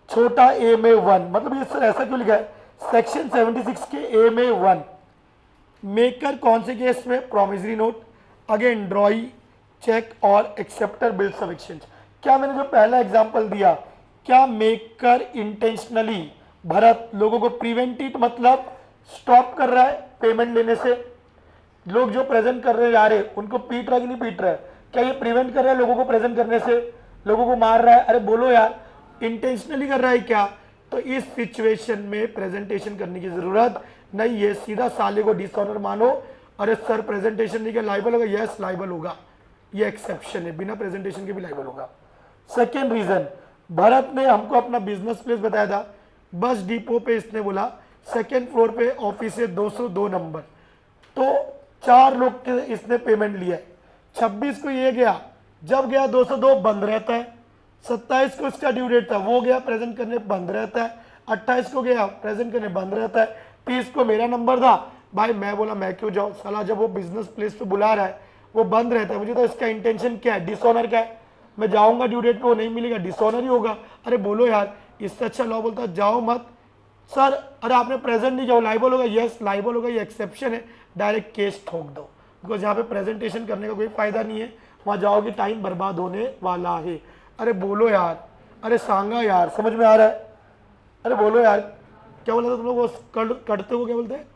छोटा ए में 1, मतलब ये सर ऐसा क्यों लिखा है? सेक्शन 76 के ए में 1 मेकर कौन से केस में? Promissory note, again drawee, cheque और एक्सेप्टर बिल्स ऑफ एक्सचेंज। क्या मैंने जो पहला एग्जांपल दिया, क्या मेकर इंटेंशनली भरत लोगों को प्रिवेंटिव मतलब स्टॉप कर रहा है पेमेंट लेने से? लोग जो प्रेजेंट कर रहे जा रहे उनको पीट रहा है कि नहीं पीट रहा है? क्या ये प्रिवेंट कर रहा है लोगों को प्रेजेंट करने से? लोगों को मार रहा है? अरे बोलो यार, इंटेंशनली कर रहा है क्या? तो इस सिचुएशन में प्रेजेंटेशन करने की जरूरत नहीं है, सीधा साले को डिसऑनर मानो। अरे सर प्रेजेंटेशन नहीं किया लाइबल होगा? यस लाइबल होगा, ये एक्सेप्शन है, बिना प्रेजेंटेशन के भी लाइबल होगा। सेकेंड रीजन, भरत ने हमको अपना बिजनेस प्लेस बताया था, बस डिपो पे इसने बोला सेकेंड फ्लोर पे ऑफिस है 202 नंबर, तो 4 लोग के इसने पेमेंट लिया है। 26 को ये गया, जब गया 202 बंद रहता है, 27 को इसका ड्यू डेट था, वो गया प्रेजेंट करने बंद रहता है, 28 को गया प्रेजेंट करने बंद रहता है, 30 को मेरा नंबर था भाई, मैं बोला मैं क्यों जाऊँ साला, जब वो बिजनेस प्लेस पे बुला रहा है वो बंद रहता है, मुझे तो इसका इंटेंशन क्या है? डिसऑनर का है, मैं जाऊंगा ड्यू डेट पे वो नहीं मिलेगा, डिसऑनर ही होगा। अरे बोलो यार, इससे अच्छा लॉ बोलता जाओ मत सर। अरे आपने प्रेजेंट नहीं किया लाइबल होगा? यस लाइबल होगा, ये एक्सेप्शन है, डायरेक्ट केस ठोक दो, बिकॉज यहाँ पे प्रेजेंटेशन करने का कोई फायदा नहीं है, वहाँ जाओगे टाइम बर्बाद होने वाला है। अरे बोलो यार, अरे सांगा यार, समझ में आ रहा है? अरे बोलो यार, क्या बोला था तुम लोग? वो करते हो क्या बोलते हैं?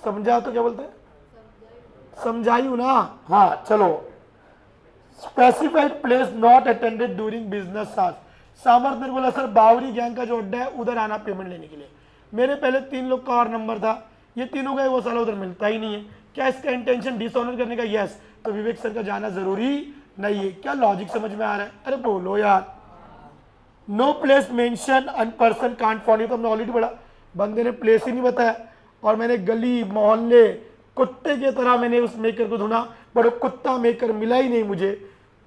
समझा तो क्या बोलते हैं? समझायू ना? हाँ चलो। Specified place not attended during business hours. सामर्थ ने बोला सर बावरी गैंग का जो अड्डा है उधर आना पेमेंट लेने के लिए, मेरे पहले 3 लोग का और नंबर था, ये तीनों गए, वो साला उधर मिलता ही नहीं है, क्या इसका इंटेंशन डिसऑनर करने का? यस, तो विवेक सर का जाना जरूरी नहीं है। क्या लॉजिक समझ में आ रहा है? अरे बोलो यार। No place mention and person can't found, तो हमने ऑलरेडी पढ़ा, बंदे ने प्लेस ही नहीं बताया और मैंने गली मोहल्ले कुत्ते की तरह मैंने उस मेकर को ढूंढा, बट कुत्ता मेकर मिला ही नहीं मुझे,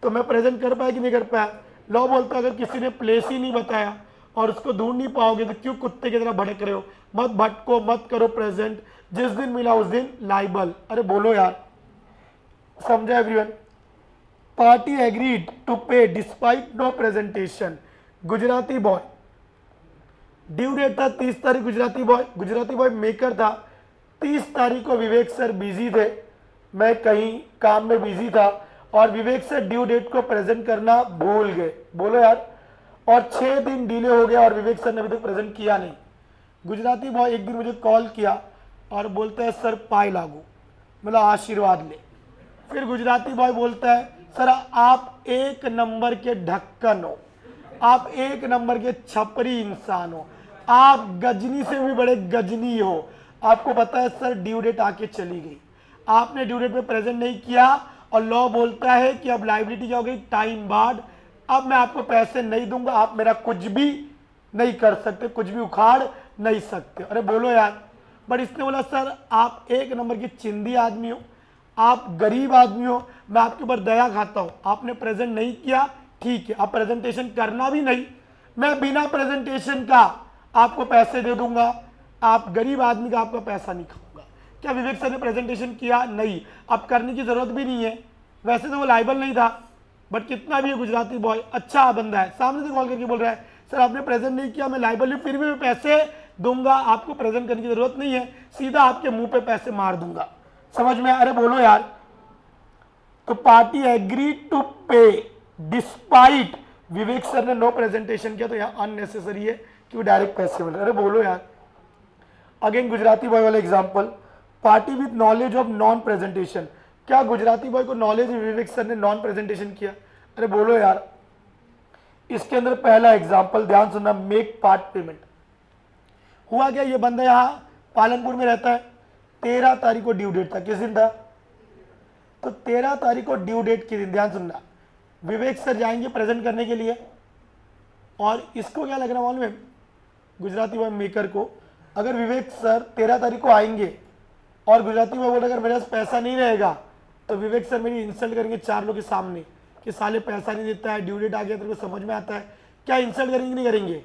तो मैं प्रेजेंट कर पाया कि नहीं कर पाया? लॉ बोलता है अगर किसी ने प्लेस ही नहीं बताया और उसको ढूंढ नहीं पाओगे तो क्यों कुत्ते की तरह भटक रहे हो? मत भटको, मत करो प्रेजेंट, जिस दिन मिला उस दिन लाइबल। अरे बोलो यार, समझा everyone? Party agreed to pay despite no presentation. Gujarati boy, due date था 30 तारीख, गुजराती बॉय मेकर था, 30 तारीख को विवेक सर बिजी थे, मैं कहीं काम में बिजी था और विवेक सर ड्यू डेट को प्रेजेंट करना भूल गए। बोलो यार, और 6 दिन डिले हो गया और विवेक सर ने अभी तक प्रेजेंट किया नहीं। गुजराती बॉय एक दिन मुझे कॉल किया और बोलता है सर पाई लागू, मतलब आशीर्वाद ले। फिर गुजराती बॉय बोलता है सर आप 1 नंबर के ढक्कन हो, आप 1 नंबर के छपरी इंसान हो, आप गजनी से भी बड़े गजनी हो, आपको पता है सर ड्यू डेट आके चली गई, आपने ड्यू डेट पे प्रेजेंट नहीं किया और लॉ बोलता है कि अब लायबिलिटी क्या हो गई? टाइम बाद, अब मैं आपको पैसे नहीं दूंगा, आप मेरा कुछ भी नहीं कर सकते, कुछ भी उखाड़ नहीं सकते। अरे बोलो यार, बट इसने बोला सर आप 1 नंबर की चिंदी आदमी हो, आप गरीब आदमी हो, मैं आपके ऊपर दया खाता हूं, आपने प्रेजेंट नहीं किया, ठीक है, आप प्रेजेंटेशन करना भी नहीं, मैं बिना प्रेजेंटेशन का आपको पैसे दे दूंगा, आप गरीब आदमी का आपका पैसा नहीं खाऊंगा। क्या विवेक सर ने प्रेजेंटेशन किया? नहीं, अब करने की जरूरत भी नहीं है, वैसे तो वो लाइबल नहीं था, बट कितना भी है गुजराती बॉय अच्छा बंदा है, सामने से कॉल करके बोल रहा है सर आपने प्रेजेंट नहीं किया, मैं लाइबल हूं, फिर भी मैं पैसे दूंगा, आपको प्रेजेंट करने की जरूरत नहीं है, सीधा आपके मुंह पे पैसे मार दूंगा। समझ में? अरे बोलो यार। तो party agree to pay despite, Vivek sir ने नो प्रेजेंटेशन किया तो यहां अननेसेसरी है कि डायरेक्ट पैसे मिल रहे। अरे बोलो यार। अगेन गुजराती बॉय वाला example, party with knowledge of non presentation, क्या गुजराती बॉय को नॉलेज विवेक सर ने नॉन प्रेजेंटेशन किया? अरे बोलो यार। इसके अंदर पहला एग्जांपल ध्यान सुनना, मेक पार्ट पेमेंट। हुआ क्या, ये बंदा यहां पालनपुर में रहता है, 13 तारीख को ड्यू डेट था, किस दिन था? तो 13 तारीख को ड्यू डेट के दिन, ध्यान सुनना, विवेक सर जाएंगे प्रेजेंट करने के लिए और इसको क्या लग रहा मालूम है गुजराती बॉय मेकर को, अगर विवेक सर 13 तारीख को आएंगे और गुजराती बॉय बोले अगर मेरे पास पैसा नहीं रहेगा तो विवेक सर मेरी इंसल्ट करेंगे 4 लोगों के सामने कि साले पैसा नहीं देता है, ड्यू डेट आ गया, तेरे को समझ में आता है। क्या इंसल्ट करेंगे नहीं करेंगे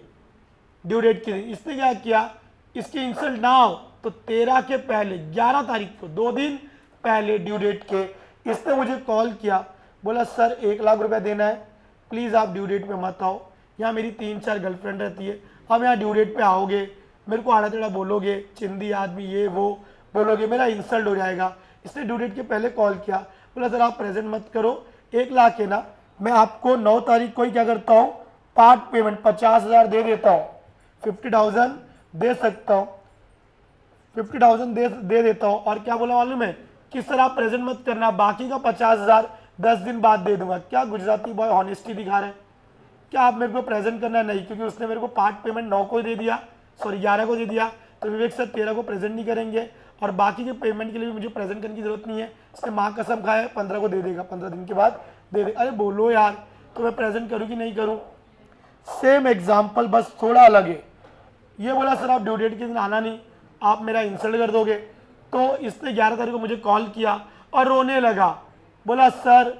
ड्यू डेट के दिन? इसने क्या किया, इसकी इंसल्ट ना हो तो 13 के पहले 11 तारीख को 2 दिन पहले ड्यू डेट के इसने मुझे कॉल किया, बोला सर 1 लाख रुपया देना है, प्लीज़ आप ड्यू डेट पे मत आओ, यहाँ मेरी 3-4 गर्लफ्रेंड रहती है, हम यहाँ ड्यू डेट पे आओगे, मेरे को आड़ा टेढ़ा बोलोगे, चिंदी आदमी ये वो बोलोगे, मेरा इंसल्ट हो जाएगा। इसने ड्यू डेट के पहले कॉल किया, बोला सर आप प्रेजेंट मत करो, 1 लाख है ना, मैं आपको 9 तारीख को ही क्या करता हूँ, पार्ट पेमेंट 50,000 दे देता हूँ, 50,000 दे सकता हूँ, 50,000 दे देता हूँ। और क्या बोला मालूम है कि सर आप प्रेजेंट मत करना, बाकी का 50,000 10 दिन बाद दे दूंगा। क्या गुजराती बॉय हॉनेस्टी दिखा रहे हैं? क्या आप मेरे को प्रेजेंट करना नहीं, क्योंकि उसने मेरे को पार्ट पेमेंट 9 को ही दे दिया, सॉरी 11 को दे दिया, तो विवेक सर 13 को प्रेजेंट नहीं करेंगे और बाकी के पेमेंट के लिए भी मुझे प्रेजेंट करने की जरूरत नहीं है। इसने माँ कसम खाया 15 को दे देगा, 15 दिन के बाद दे देगा। अरे बोलो यार, तो मैं प्रेजेंट करूँ कि नहीं करूँ? सेम एग्जाम्पल बस थोड़ा अलग है। ये बोला सर आप ड्यू डेट के दिन आना नहीं, आप मेरा इंसल्ट कर दोगे। तो इसने 11 तारीख को मुझे कॉल किया और रोने लगा, बोला सर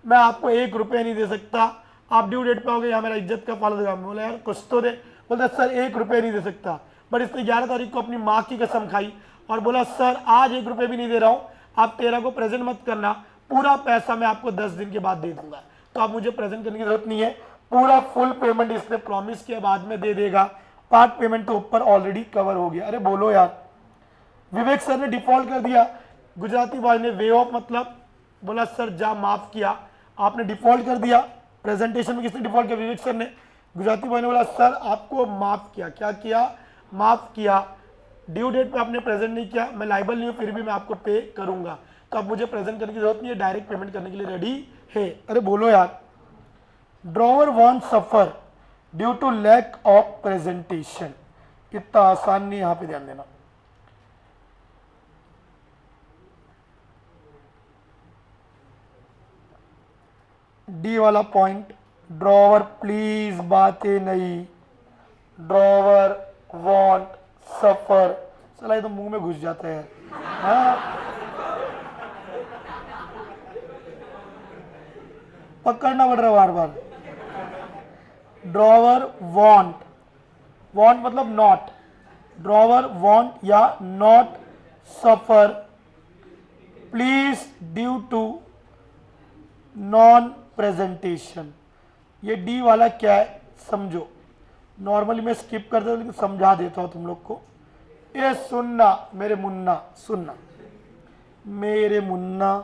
मैं आपको 1 रुपये नहीं दे सकता, आप ड्यू डेट पे आओगे यहाँ मेरा इज्जत का पाला देगा। बोला यार कुछ तो दे। बोलता सर 1 रुपये नहीं दे सकता। बट इसने 11 तारीख को अपनी माँ की कसम खाई और बोला सर आज 1 रुपये भी नहीं दे रहा हूँ, आप 13 को प्रेजेंट मत करना, पूरा पैसा मैं आपको 10 दिन के बाद दे दूंगा, तो आप मुझे प्रेजेंट करने की जरूरत नहीं है। पूरा फुल पेमेंट इसने प्रॉमिस किया बाद में दे देगा, पार्ट पेमेंट तो ऊपर ऑलरेडी कवर हो गया। अरे बोलो यार, विवेक सर ने डिफॉल्ट कर दिया, गुजराती बॉय ने वे ऑफ मतलब बोला सर जा माफ किया, आपने डिफॉल्ट कर दिया। प्रेजेंटेशन में किसने डिफॉल्ट किया? विवेक सर ने। गुजराती बॉय ने बोला सर आपको माफ किया। क्या किया? माफ किया। ड्यू डेट पे आपने प्रेजेंट नहीं किया, मैं लाइबल नहीं हूँ, फिर भी मैं आपको पे करूंगा, तो अब मुझे प्रेजेंट करने की जरूरत नहीं है, डायरेक्ट पेमेंट करने के लिए रेडी है। अरे बोलो यार, drawer won't suffer due to lack of presentation. इतना आसान नहीं, यहां पे ध्यान देना। डी वाला पॉइंट, ड्रॉवर प्लीज बातें नहीं, ड्रॉवर वॉन्ट सफर। चला ये तो मुंह में घुस जाता है। हाँ पकड़ना पड़ रहा है बार बार। ड्रॉवर वॉन्ट, वॉन्ट मतलब नॉट, ड्रॉवर वॉन्ट या not suffer please due to non presentation. ये डी वाला क्या है समझो, नॉर्मली मैं स्किप करता हूँ लेकिन समझा देता हूँ तुम लोग को। ये सुनना मेरे मुन्ना, सुनना मेरे मुन्ना,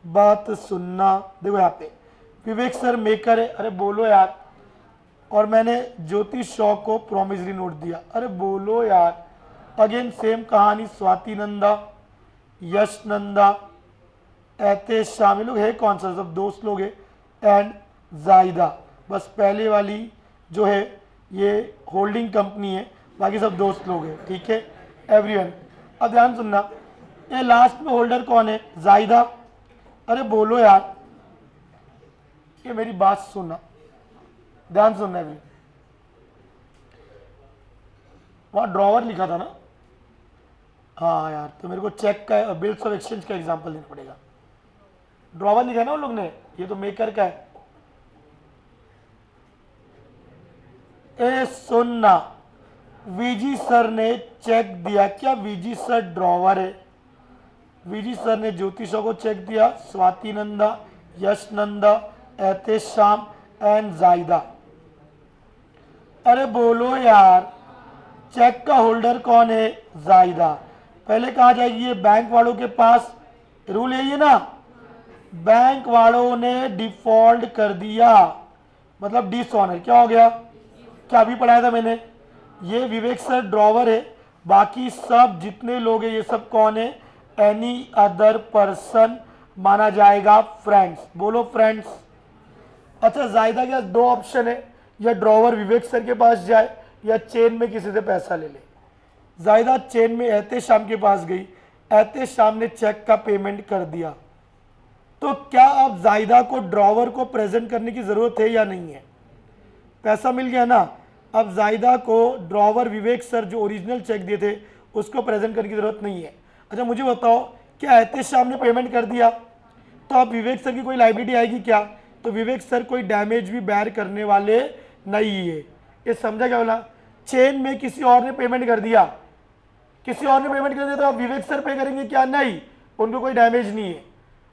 बात सुनना। देखो यहाँ पे विवेक सर मेकर है, अरे बोलो यार, और मैंने ज्योति शॉ को प्रोमिसरी नोट दिया, अरे बोलो यार। अगेन सेम कहानी, स्वाति नंदा, यश नंदा, एतेश शामिल लोग है, कौन सा सब दोस्त लोग है, एंड जायदा। बस पहले वाली जो है ये होल्डिंग कंपनी है, बाकी सब दोस्त लोग हैं, ठीक है एवरीवन। अब ध्यान सुनना, ये लास्ट में होल्डर कौन है? जायदा। अरे बोलो यार, ये मेरी बात सुनना, ध्यान सुनना है। वहां ड्रॉवर लिखा था ना, हाँ यार, तो मेरे को चेक का बिल्स ऑफ एक्सचेंज का एग्जांपल देना पड़ेगा। ड्रॉवर लिखा है ना उन लोग ने, ये तो मेकर का है। ए सुनना, वीजी सर ने चेक दिया, क्या वीजी सर ड्रॉवर है? वीजी सर ने ज्योति शॉ को चेक दिया, स्वाति नंदा, यश नंदा, एतेश शाम एंड जायदा। अरे बोलो यार, चेक का होल्डर कौन है? जायदा। पहले कहा जाएगी ये बैंक वालों के पास, रूल यही है ना, बैंक वालों ने डिफॉल्ट कर दिया मतलब डिसऑनर। क्या हो गया? क्या अभी पढ़ाया था मैंने, ये विवेक सर ड्रॉवर है, बाकी सब जितने लोग हैं ये सब कौन है? एनी अदर पर्सन माना जाएगा, फ्रेंड्स। बोलो फ्रेंड्स। अच्छा जायदा के 2 ऑप्शन है, या ड्रॉवर विवेक सर के पास जाए या चेन में किसी से पैसा ले ले। जायदा चेन में एतेश शाम के पास गई, एतेश शाम ने चेक का पेमेंट कर दिया, तो क्या अब जायदा को ड्रॉवर को प्रेजेंट करने की जरूरत है या नहीं है? पैसा मिल गया ना, अब जायदा को ड्रॉवर विवेक सर जो ओरिजिनल चेक दिए थे उसको प्रेजेंट करने की जरूरत नहीं है। अच्छा मुझे बताओ, क्या एतेश शाम ने पेमेंट कर दिया? तो अब विवेक सर की कोई लाइबिलिटी आएगी क्या? तो विवेक सर कोई डैमेज भी बेयर करने वाले नहीं है। ये समझा क्या बोला? चेन में किसी और ने पेमेंट कर दिया, किसी और ने पेमेंट कर दिया तो अब विवेक सर पे करेंगे क्या? नहीं, उनको कोई डैमेज नहीं है।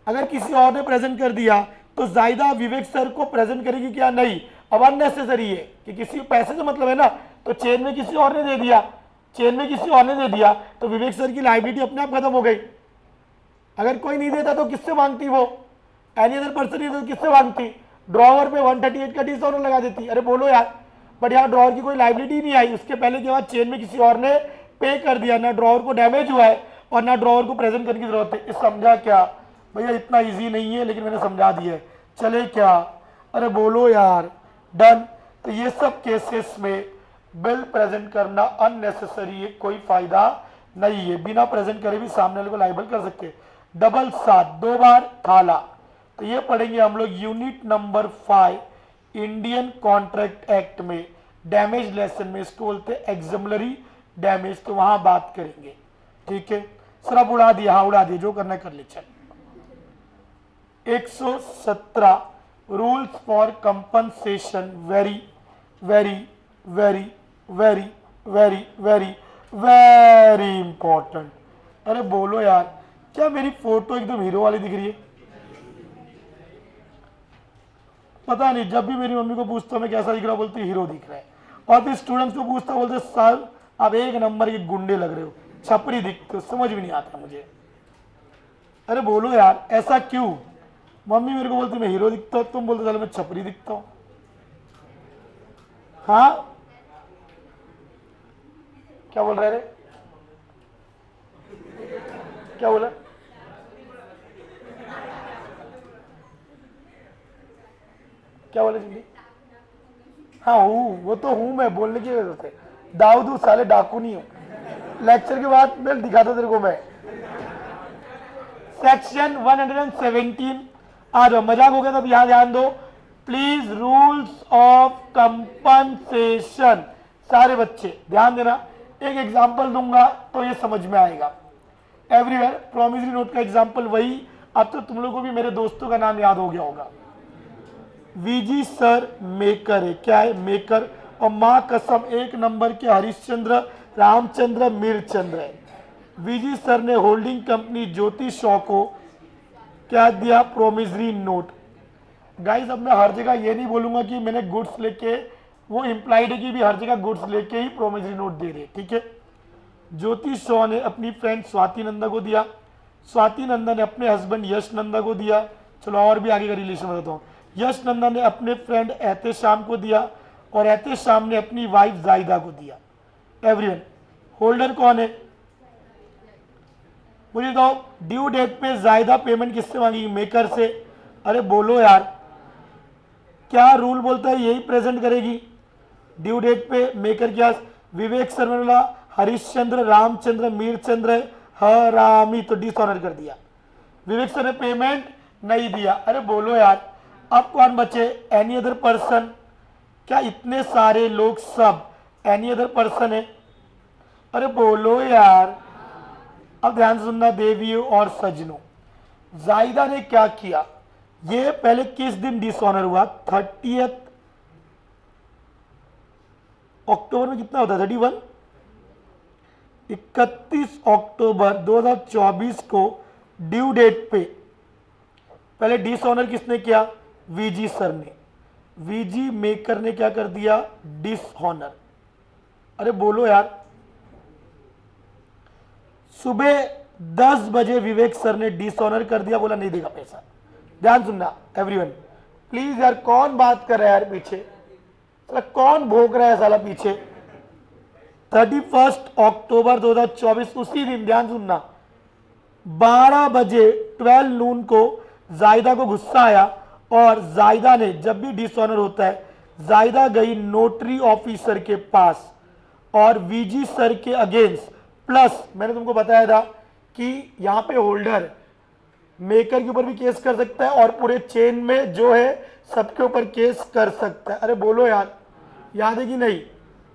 अगर किसी और ने प्रेजेंट कर दिया तो जायदा विवेक सर को प्रेजेंट करेगी क्या? नहीं। अब अननेसेसरी है कि किसी पैसे से मतलब है ना, तो चेन में किसी और ने दे दिया, चेन में किसी और ने दे दिया तो विवेक सर की लाइबिलिटी अपने आप खत्म हो गई। अगर कोई नहीं देता तो किससे मांगती वो? एनी अदर पर्सन नहीं तो किससे मांगती? ड्रॉवर पे 138 का डिसऑनर लगा देती। अरे बोलो यार, बट यहाँ ड्रॉवर की कोई लाइबिलिटी नहीं आई, उसके पहले के बाद चेन में किसी और ने पे कर दिया, ना ड्रॉवर को डैमेज हुआ है और ना ड्रॉवर को प्रेजेंट करने की जरूरत है। समझा क्या भैया? इतना इजी नहीं है लेकिन मैंने समझा दिया है। चले क्या? अरे बोलो यार, डन। तो ये सब केसेस में बिल प्रेजेंट करना अननेसेसरी है, कोई फायदा नहीं है। बिना प्रेजेंट करे भी सामने वाले को लाइबल कर सकते हैं। डबल साथ 2 बार थाला, तो ये पढ़ेंगे हम लोग unit number 5 Indian contract act में, डैमेज लेसन में। इसको बोलते हैं एग्जम्पलरी डैमेज, तो वहां बात करेंगे। ठीक है सर, अब उड़ा दिया? हाँ उड़ा दिया, जो करना कर ले। चल 117 rules for compensation, very very very very very very very important. अरे बोलो यार, क्या मेरी फोटो एकदम हीरो वाली दिख रही है? पता नहीं, जब भी मेरी मम्मी को पूछता हूं मैं कैसा दिख रहा, बोलती हीरो दिख रहा है। और फिर स्टूडेंट्स को पूछता बोलते सर आप एक नंबर के गुंडे लग रहे हो, छपरी दिखते हो। समझ भी नहीं आता मुझे। अरे बोलो यार, ऐसा क्यों? मम्मी मेरे को बोलती मैं हीरो दिखता हूं, तुम बोलते मैं छपरी दिखता हूं। हाँ क्या बोल रहे रे? क्या बोला? क्या बोले जिंदगी? हाँ हूँ, वो तो हूँ मैं, बोलने की वजह से। दाऊद हूँ साले, डाकू नहीं हूँ। लेक्चर के बाद मैं दिखाता तेरे को मैं। सेक्शन 117 आ जाओ। मजाक हो गया तब यहां ध्यान दो प्लीज। रूल्स ऑफ कंपनसेशन, सारे बच्चे ध्यान देना। एक एग्जांपल दूंगा तो ये समझ में आएगा। एवरीवेयर प्रोमिसरी नोट का एग्जांपल वही। अब तो तुम लोगों को भी मेरे दोस्तों का नाम याद हो गया होगा। वीजी सर मेकर है, क्या है? मेकर। और मां कसम 1 नंबर के हरिश्चंद्र रामचंद्र मीरचंद्र है। वीजी सर ने होल्डिंग कंपनी ज्योति शॉ को क्या दिया? Promissory note. गाइस अब मैं हर जगह ये नहीं बोलूंगा कि मैंने गुड्स लेके, वो इंप्लाइड है कि भी हर जगह गुड्स लेके ही प्रोमिसरी नोट दे रहे। ठीक है, ज्योति शॉ ने अपनी फ्रेंड स्वाति नंदा को दिया, स्वाति नंदा ने अपने हस्बैंड यश नंदा को दिया। चलो और भी आगे का रिलेशन बताता हूँ। यश नंदा ने अपने फ्रेंड एहतेशाम को दिया और एहतेशाम ने अपनी वाइफ जायदा को दिया। एवरीवन होल्डर कौन है? मुझे बताओ, ड्यू डेट पे जायदा पेमेंट किससे मांगी? मेकर से। अरे बोलो यार, क्या रूल बोलता है यही प्रेजेंट करेगी? ड्यू डेट पे मेकर क्या? विवेक सर ने बोला हरिश्चंद्र रामचंद्र मीरचंद्र हरामी, तो डिसऑनर कर दिया। विवेक सर ने पेमेंट नहीं दिया। अरे बोलो यार, अब कौन बचे? Any other person. क्या इतने सारे लोग सब एनी अदर पर्सन है? अरे बोलो यार। अब ध्यान से सुनना देवियों और सजनों, जायदा ने क्या किया? ये पहले किस दिन डिसऑनर हुआ? 30 अक्टूबर में कितना होता है? 31 अक्टूबर 2024 को ड्यू डेट पे पहले डिसऑनर किसने किया? वीजी सर ने। वीजी मेकर ने क्या कर दिया? डिसऑनर। अरे बोलो यार, सुबह 10 बजे विवेक सर ने डिसऑनर कर दिया, बोला नहीं देगा पैसा। ध्यान सुनना एवरीवन प्लीज यार, कौन बात कर रहा है यार पीछे? साला कौन भोग रहा है साला पीछे? 31 अक्टूबर 2024 उसी दिन, ध्यान सुनना, 12 बजे 12 नून को जायदा को गुस्सा आया और जायदा ने, जब भी डिसऑनर होता है, जायदा गई नोटरी ऑफिसर के पास और वीजी सर के अगेंस्ट, प्लस मैंने तुमको बताया था कि यहां पे होल्डर मेकर के ऊपर भी केस कर सकता है और पूरे चेन में जो है सबके ऊपर केस कर सकता है। अरे बोलो यार, याद है कि नहीं?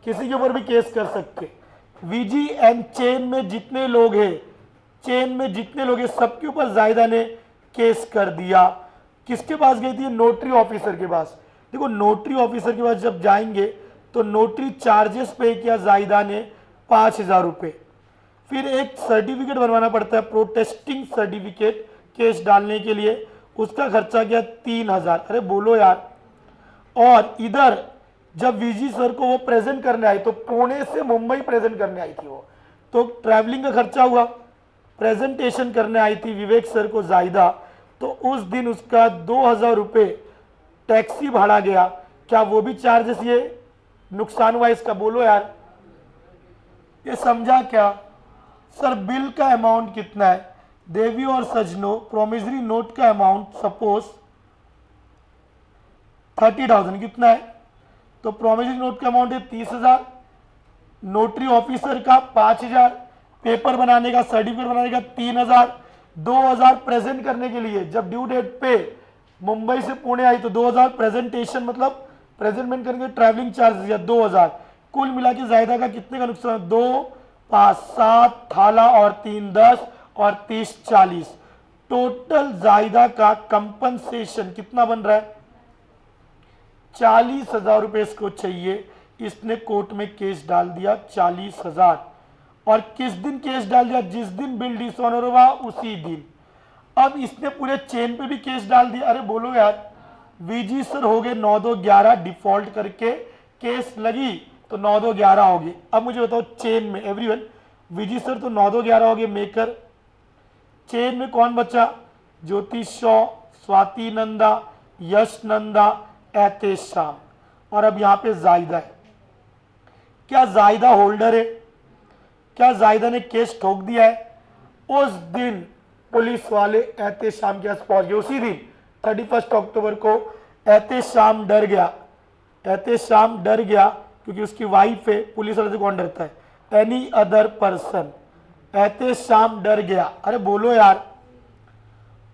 किसी के ऊपर भी केस कर सकते। वीजी एंड चेन में जितने लोग हैं, चेन में जितने लोग हैं, सबके ऊपर जायदा ने केस कर दिया। किसके पास गई थी? नोटरी ऑफिसर के पास। देखो नोटरी ऑफिसर के पास जब जाएंगे तो नोटरी चार्जेस पे किया जायदा ने 5,000 रुपये। फिर एक सर्टिफिकेट बनवाना पड़ता है, प्रोटेस्टिंग सर्टिफिकेट केस डालने के लिए, उसका खर्चा किया 3,000। अरे बोलो यार। और इधर जब वीजी सर को वो प्रेजेंट करने आई तो पुणे से मुंबई प्रेजेंट करने आई थी वो, तो ट्रैवलिंग का खर्चा हुआ। प्रेजेंटेशन करने आई थी विवेक सर को जायदा, तो उस दिन उसका 2,000 रुपये टैक्सी भाड़ा गया। क्या वो भी चार्जेस ये नुकसान हुआ इसका? बोलो यार। ये समझा क्या? सर बिल का अमाउंट कितना है? देवी और सजनों, प्रोमिसरी नोट का अमाउंट सपोज 30,000 कितना है? तो प्रोमिसरी नोट का अमाउंट है 30,000, नोटरी ऑफिसर का 5,000, पेपर बनाने का, सर्टिफिकेट बनाने का 3,000, 2,000 प्रेजेंट करने के लिए जब ड्यू डेट पे मुंबई से पुणे आई तो 2,000 प्रेजेंटेशन मतलब प्रेजेंटमेंट करने के ट्रैवलिंग चार्ज या 2,000। कुल मिला के जायदा का कितने का नुकसान? 2, 5, 7 थाला और 3 10 और 30 40। टोटल जायदा का कंपनसेशन कितना बन रहा है? 40,000 रुपए इसको चाहिए। इसने कोर्ट में केस डाल दिया 40,000। और किस दिन केस डाल दिया? जिस दिन बिल डिसऑनर हुआ उसी दिन। अब इसने पूरे चेन पे भी केस डाल दिया। अरे बोलो यार। वीजी सर हो गए 9-2-11 डिफॉल्ट करके केस लगी तो 9-2-11 हो गए। अब मुझे बताओ चेन में एवरीवन, वीजी सर तो 9-2-11 हो गए मेकर। चेन में कौन बचा? ज्योति शॉ, स्वाति नंदा, यश नंदा, एतेश शाम। और अब यहां पे जायदा है। क्या जायदा होल्डर है? क्या जायदा ने केस ठोक दिया है? उस दिन पुलिस वाले एतेश शाम के पास पहुंच गए। उसी दिन 31 अक्टूबर को एतेश शाम डर गया। एतेश शाम डर गया क्योंकि उसकी वाइफ है। पुलिस वाले से कौन डरता है? Any other person. एतेश शाम डर गया। अरे बोलो यार।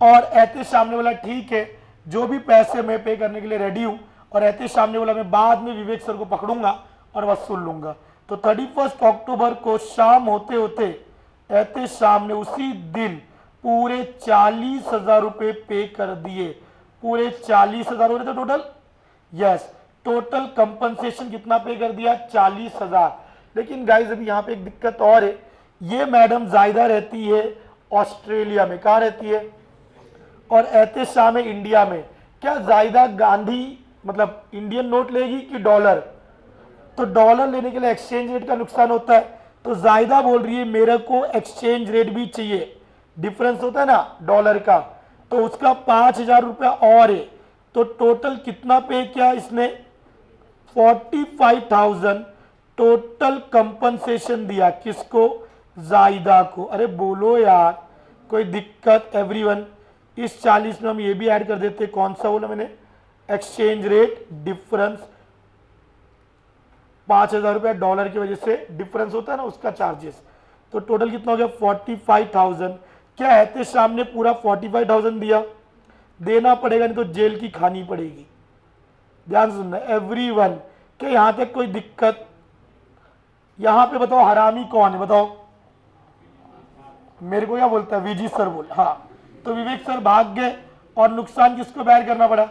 और एतेश शाम ने बोला ठीक है, जो भी पैसे मैं पे करने के लिए रेडी हूं। और एतेश शाम ने बोला मैं बाद में विवेक सर को पकड़ूंगा और वसूल लूंगा। तो 31 अक्टूबर को शाम होते होते एतेश शाम ने उसी दिन पूरे 40,000 रुपए पे कर दिए। पूरे 40,000 हो रहे थे टोटल। यस, टोटल कंपनसेशन कितना पे कर दिया? 40,000। लेकिन गाइस अभी यहाँ पे एक दिक्कत और है। ये मैडम जायदा रहती है ऑस्ट्रेलिया में। कहाँ रहती है? और एतेश शाम है इंडिया में। क्या जायदा गांधी मतलब इंडियन नोट लेगी कि डॉलर? तो डॉलर लेने के लिए एक्सचेंज रेट का नुकसान होता है। तो जायदा बोल रही है मेरे को एक्सचेंज रेट भी चाहिए। डिफरेंस होता है ना डॉलर का, तो उसका 5,000 रुपया और है। तो टोटल कितना पे किया इसने? 45,000 टोटल कंपनसेशन दिया। किसको? जायदा को। अरे बोलो यार, कोई दिक्कत एवरीवन? इस 40 में हम ये भी ऐड कर देते। कौन सा बोला मैंने? Exchange rate difference. 5,000 रुपया डॉलर की वजह से डिफरेंस होता है ना, उसका चार्जेस। तो टोटल कितना हो गया? 45,000। क्या एतेश शाम ने पूरा 45,000 दिया? देना पड़ेगा, नहीं तो जेल की खानी पड़ेगी। ध्यान सुनना एवरीवन। क्या यहां तक कोई दिक्कत? यहां पे बताओ हरामी कौन है? बताओ मेरे को क्या बोलता है? वीजी सर बोल। हाँ, तो विवेक सर भाग गए और नुकसान किसको बेयर करना पड़ा?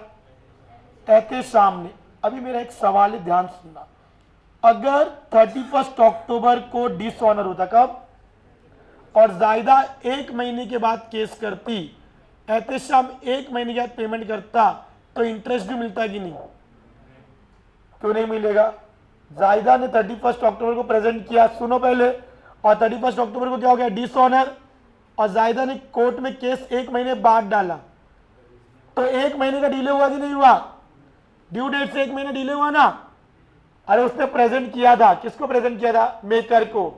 एतेश शाम ने। अभी मेरा एक सवाल है, ध्यान सुनना। अगर 31 अक्टूबर को डिसऑनर होता, कब? और जायदा 1 महीने के बाद केस करती, एतेश शाम 1 महीने के बाद पेमेंट करता, तो इंटरेस्ट भी मिलता कि नहीं? क्यों नहीं मिलेगा? जायदा ने 31 अक्टूबर को प्रेजेंट किया, सुनो पहले। और 31 अक्टूबर को क्या हो गया? डिसऑनर। और जायदा ने कोर्ट में केस 1 महीने बाद डाला, तो 1 महीने का डिले हुआ कि नहीं हुआ? ड्यू डेट से 1 महीने डिले हुआ ना। अरे उसने प्रेजेंट किया था। किसको प्रेजेंट किया था? मेकर को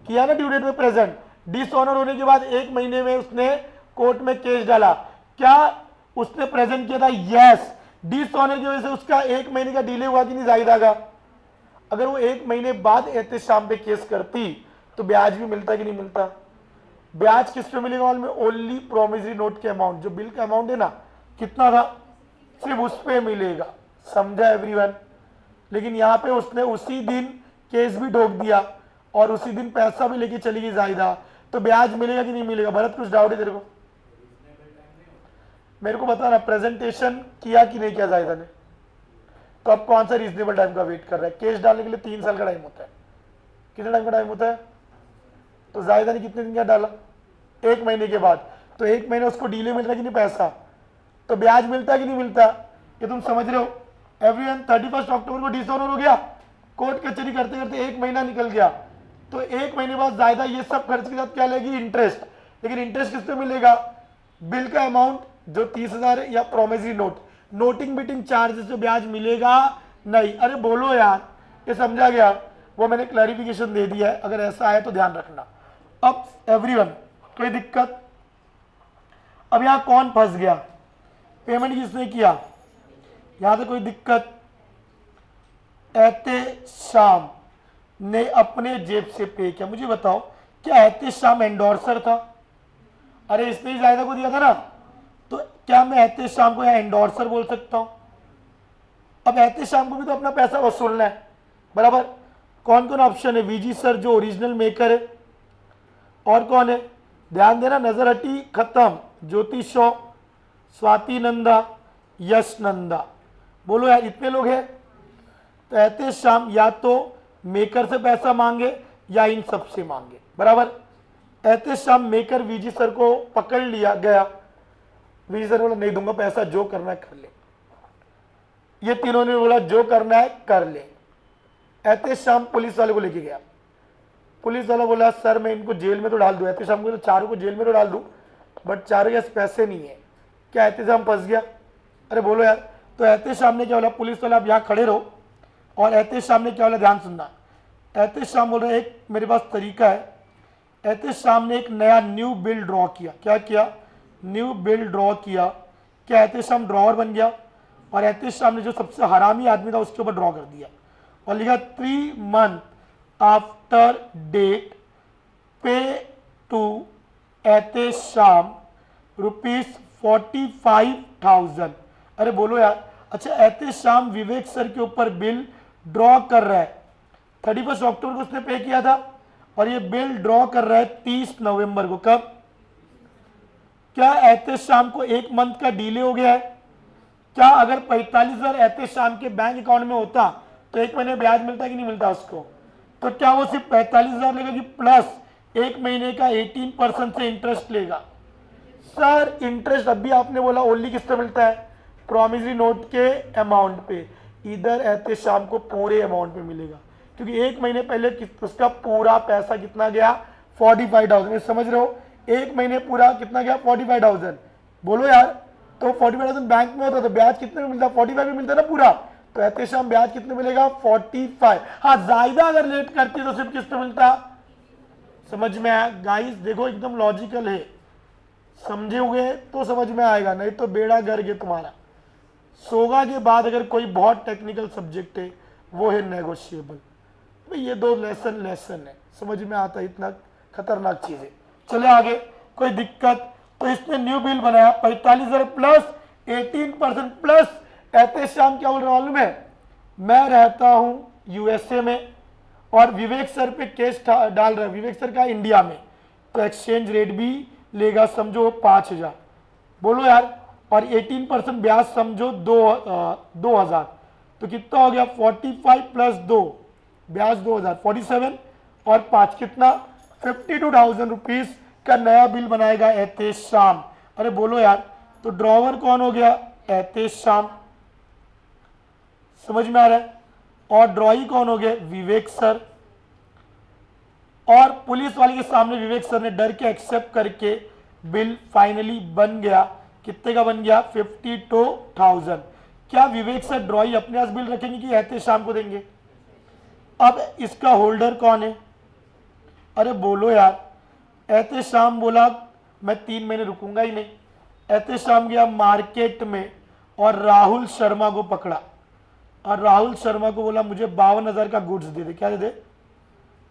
किया ना ड्यू डेट में प्रेजेंट। डिसऑनर होने के बाद 1 महीने में उसने कोर्ट में केस डाला। क्या उसने प्रेजेंट किया था? यस। डिसऑनर की वजह से उसका 1 महीने का डिले हुआ कि नहीं जायदा का? अगर वो 1 महीने बाद एतेश शाम पे केस करती तो ब्याज भी मिलता कि नहीं मिलता? ब्याज किस पे मिलेगा? में ओनली प्रोमिसरी नोट के अमाउंट, जो बिल का अमाउंट है ना, कितना था, सिर्फ उस पे मिलेगा। समझा एवरीवन? लेकिन यहाँ पे उसने उसी दिन केस भी ठोक दिया और उसी दिन पैसा भी लेके चली गई जायदा, तो ब्याज मिलेगा कि नहीं मिलेगा? भरत कुछ डाउट है तेरे को? मेरे को बता ना प्रेजेंटेशन किया कि नहीं किया जायदा ने, तो अब कौन सा रीजनेबल टाइम का वेट कर रहा है? केस डालने के लिए 3 साल का टाइम होता है, कितने टाइम का टाइम होता है? तो जायदा ने कितने दिन का डाला? 1 महीने के बाद। तो 1 महीने उसको डीले मिल रहा है कि नहीं पैसा, तो ब्याज मिलता है कि नहीं मिलता? ये तुम समझ रहे हो? एवरीवन 31 अक्टूबर को डिसऑनर हो गया, कोर्ट कचहरी करते करते 1 महीना निकल गया, तो 1 महीने बाद जायदा ये सब खर्च के साथ क्या लेगी? इंटरेस्ट। लेकिन इंटरेस्ट किस पे मिलेगा? बिल का अमाउंट जो 30,000 है या promissory note, noting beating charges से ब्याज मिलेगा नहीं। अरे बोलो यार, ये समझा गया? वो मैंने क्लैरिफिकेशन दे दिया है, अगर ऐसा है तो ध्यान रखना। अब एवरीवन कोई दिक्कत? अब यहां कौन फंस गया? पेमेंट किसने किया? यहां तो कोई दिक्कत? एहतेशाम ने अपने जेब से पे किया। मुझे बताओ, क्या एहतेशाम एंडोर्सर था? अरे इसने ही जायदा को दिया था ना, तो क्या मैं एहतेशाम को यहाँ एंडोर्सर बोल सकता हूं? अब एहतेशाम को भी तो अपना पैसा वसूलना है, बराबर। कौन कौन ऑप्शन है? वीजी सर जो ओरिजिनल मेकर है, और कौन है? ध्यान देना, नजर हटी खत्म, ज्योति शॉ, स्वाति नंदा, यश नंदा। बोलो यार, इतने लोग हैं। तो एहतेशाम या तो मेकर से पैसा मांगे या इन सब से मांगे, बराबर। एहतेशाम मेकर वीजी सर को पकड़ लिया गया, वीजी सर बोला नहीं दूंगा पैसा, जो करना है कर ले। ये तीनों ने बोला जो करना है कर ले। एहतेशाम पुलिस वाले को लेके गया, पुलिस वाला बोला सर मैं इनको जेल में तो डाल दूं, एहतेशाम को चारों को जेल में तो डाल दूं, बट चारों के पास पैसे नहीं है। क्या एहतेशाम फंस गया? अरे बोलो यार। तो एहतेशाम ने क्या बोला? पुलिस वाला आप यहाँ खड़े रहो, और एहतेशाम ने क्या बोला? ध्यान सुनना। एहतेशाम बोल रहे एक मेरे पास तरीका है। एहतेशाम ने एक नया न्यू बिल ड्रॉ किया। क्या किया? न्यू बिल ड्रॉ किया। क्या एहतेशाम ड्रॉवर बन गया? और एहतेशाम ने जो सबसे हरामी आदमी था उसके ऊपर ड्रॉ कर दिया और लिखा 3 months आफ्टर डेट पे टू एहतेशाम ₹45,000। अरे बोलो यार। अच्छा, एहतेशाम विवेक सर के ऊपर बिल ड्रॉ कर रहा है, 31 अक्टूबर को उसने पे किया था, और ये बिल ड्रॉ कर रहा है 30 नवंबर को। कब? क्या एहतेशाम को 1 मंथ का डिले हो गया है? क्या अगर 45,000 एहतेशाम के बैंक अकाउंट में होता तो 1 महीने ब्याज मिलता कि नहीं मिलता उसको? तो क्या वो सिर्फ 45,000 लेगा कि प्लस 1 महीने का 18% से इंटरेस्ट लेगा? सर इंटरेस्ट अभी आपने बोला ओनली किस पे मिलता है? प्रॉमिसरी नोट के अमाउंट पे। इधर एहतेशाम को पूरे अमाउंट पे मिलेगा, क्योंकि 1 महीने पहले उसका पूरा पैसा कितना गया? 45,000। समझ रहे हो? 1 महीने पूरा कितना गया? 45,000। बोलो यार। तो 45,000 बैंक में होता तो ब्याज कितने में मिलता? 45 में मिलता ना पूरा। तो एहतेशाम ब्याज कितने मिलेगा? 45। हाँ, जायदा अगर लेट करती तो सिर्फ किस पे मिलता? समझ में आया गाइस? देखो एकदम लॉजिकल है, समझोगे तो समझ में आएगा, नहीं तो बेड़ा गर्क है तुम्हारा। सोगा के बाद अगर कोई बहुत टेक्निकल सब्जेक्ट है वो है नेगोशिएबल। भाई ये 2 लेसन है, समझ में आता है? इतना खतरनाक चीज है। चले आगे, कोई दिक्कत? तो इसने न्यू बिल बनाया 45,000 प्लस 18% प्लस। एहतेशाम क्या बोल रहा मालूम है? मैं रहता हूं यूएसए में और विवेक सर पे केस डाल रहा है, विवेक सर का इंडिया में, तो एक्सचेंज रेट भी लेगा समझो 5,000। बोलो यार। और 18% ब्याज समझो 2,000, तो कितना हो गया? 45 प्लस 2 ब्याज 2,000, 47, और 5 कितना? 52,000 रुपीज का नया बिल बनाएगा एहतेशाम। अरे बोलो यार। तो ड्रॉवर कौन हो गया? एहतेशाम। समझ में आ रहा है? और ड्रॉई कौन हो गए? विवेक सर। और पुलिस वाले के सामने विवेक सर ने डर के एक्सेप्ट करके बिल फाइनली बन गया। कितने का बन गया? 52,000। क्या विवेक सर ड्रॉई अपने पास बिल रखेंगे कि एहतेशाम को देंगे? अब इसका होल्डर कौन है? अरे बोलो यार। एहतेशाम बोला मैं 3 महीने रुकूंगा ही नहीं। एहतेशाम गया मार्केट में और राहुल शर्मा को पकड़ा, और राहुल शर्मा को बोला मुझे 52,000 का गुड्स दे दे। क्या दे दे?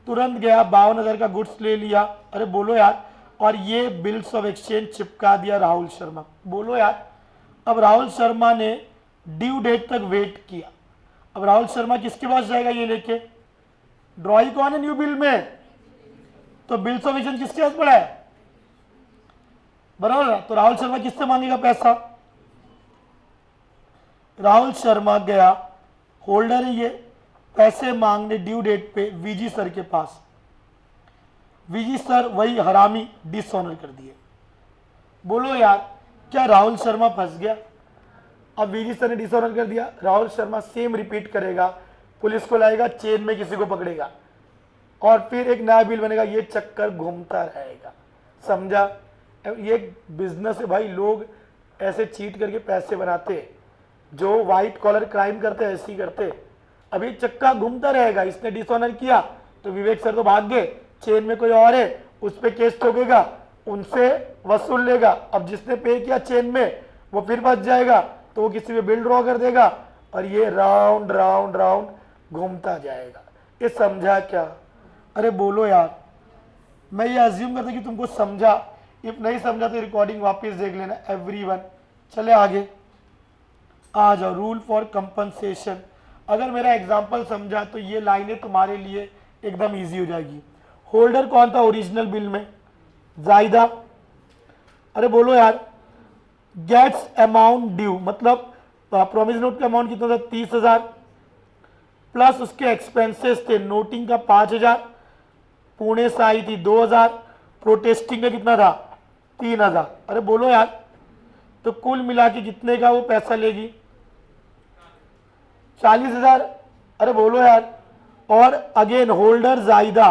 तुरंत गया 52,000 का गुड्स ले लिया। अरे बोलो यार। और ये बिल्स ऑफ एक्सचेंज चिपका दिया राहुल शर्मा। बोलो यार। अब राहुल शर्मा ने ड्यू डेट तक वेट किया। अब राहुल शर्मा किसके पास जाएगा ये लेके? ड्रॉई कौन है न्यू बिल में? तो बिल्स ऑफ एक्सचेंज किसके पास पड़ा है? बराबर। तो राहुल शर्मा किससे मांगेगा पैसा? राहुल शर्मा गया, होल्डर है ये, पैसे मांगने ड्यू डेट पे वीजी सर के पास। वीजी सर वही हरामी डिसऑनर कर दिए। बोलो यार, क्या राहुल शर्मा फंस गया? अब वीजी सर ने डिसऑनर कर दिया, राहुल शर्मा सेम रिपीट करेगा, पुलिस को लाएगा, चेन में किसी को पकड़ेगा और फिर एक नया बिल बनेगा, ये चक्कर घूमता रहेगा। समझा? ये बिजनेस है भाई, लोग ऐसे चीट करके पैसे बनाते, जो व्हाइट कॉलर क्राइम करते ऐसे ही करते। अभी चक्का घूमता रहेगा। इसने डिसऑनर किया तो विवेक सर तो भाग गए, चेन में कोई और है, उस पर केस ठोकेगा, उनसे वसूल लेगा। अब जिसने पे किया चेन में वो फिर बच जाएगा तो वो किसी पे बिल ड्रॉ कर देगा और ये राउंड राउंड राउंड घूमता जाएगा। ये समझा क्या? अरे बोलो यार। मैं ये अज्यूम करता कि तुमको समझा, इफ नहीं समझा तो रिकॉर्डिंग वापस देख लेना एवरीवन। चले आगे, आ जाओ। Rule for compensation. अगर मेरा एग्जांपल समझा तो ये लाइनें तुम्हारे लिए एकदम इजी हो जाएगी। होल्डर कौन था ओरिजिनल बिल में? जायदा। अरे बोलो यार। गेट्स अमाउंट ड्यू, मतलब प्रॉमिस नोट का अमाउंट कितना था? 30,000 प्लस उसके एक्सपेंसेस थे, नोटिंग का 5,000, पुणे से आई थी 2,000, प्रोटेस्टिंग का कितना था? 3,000। अरे बोलो यार, तो कुल मिला के कितने का वो पैसा लेगी? 40,000। अरे बोलो यार। और अगेन होल्डर जायदा,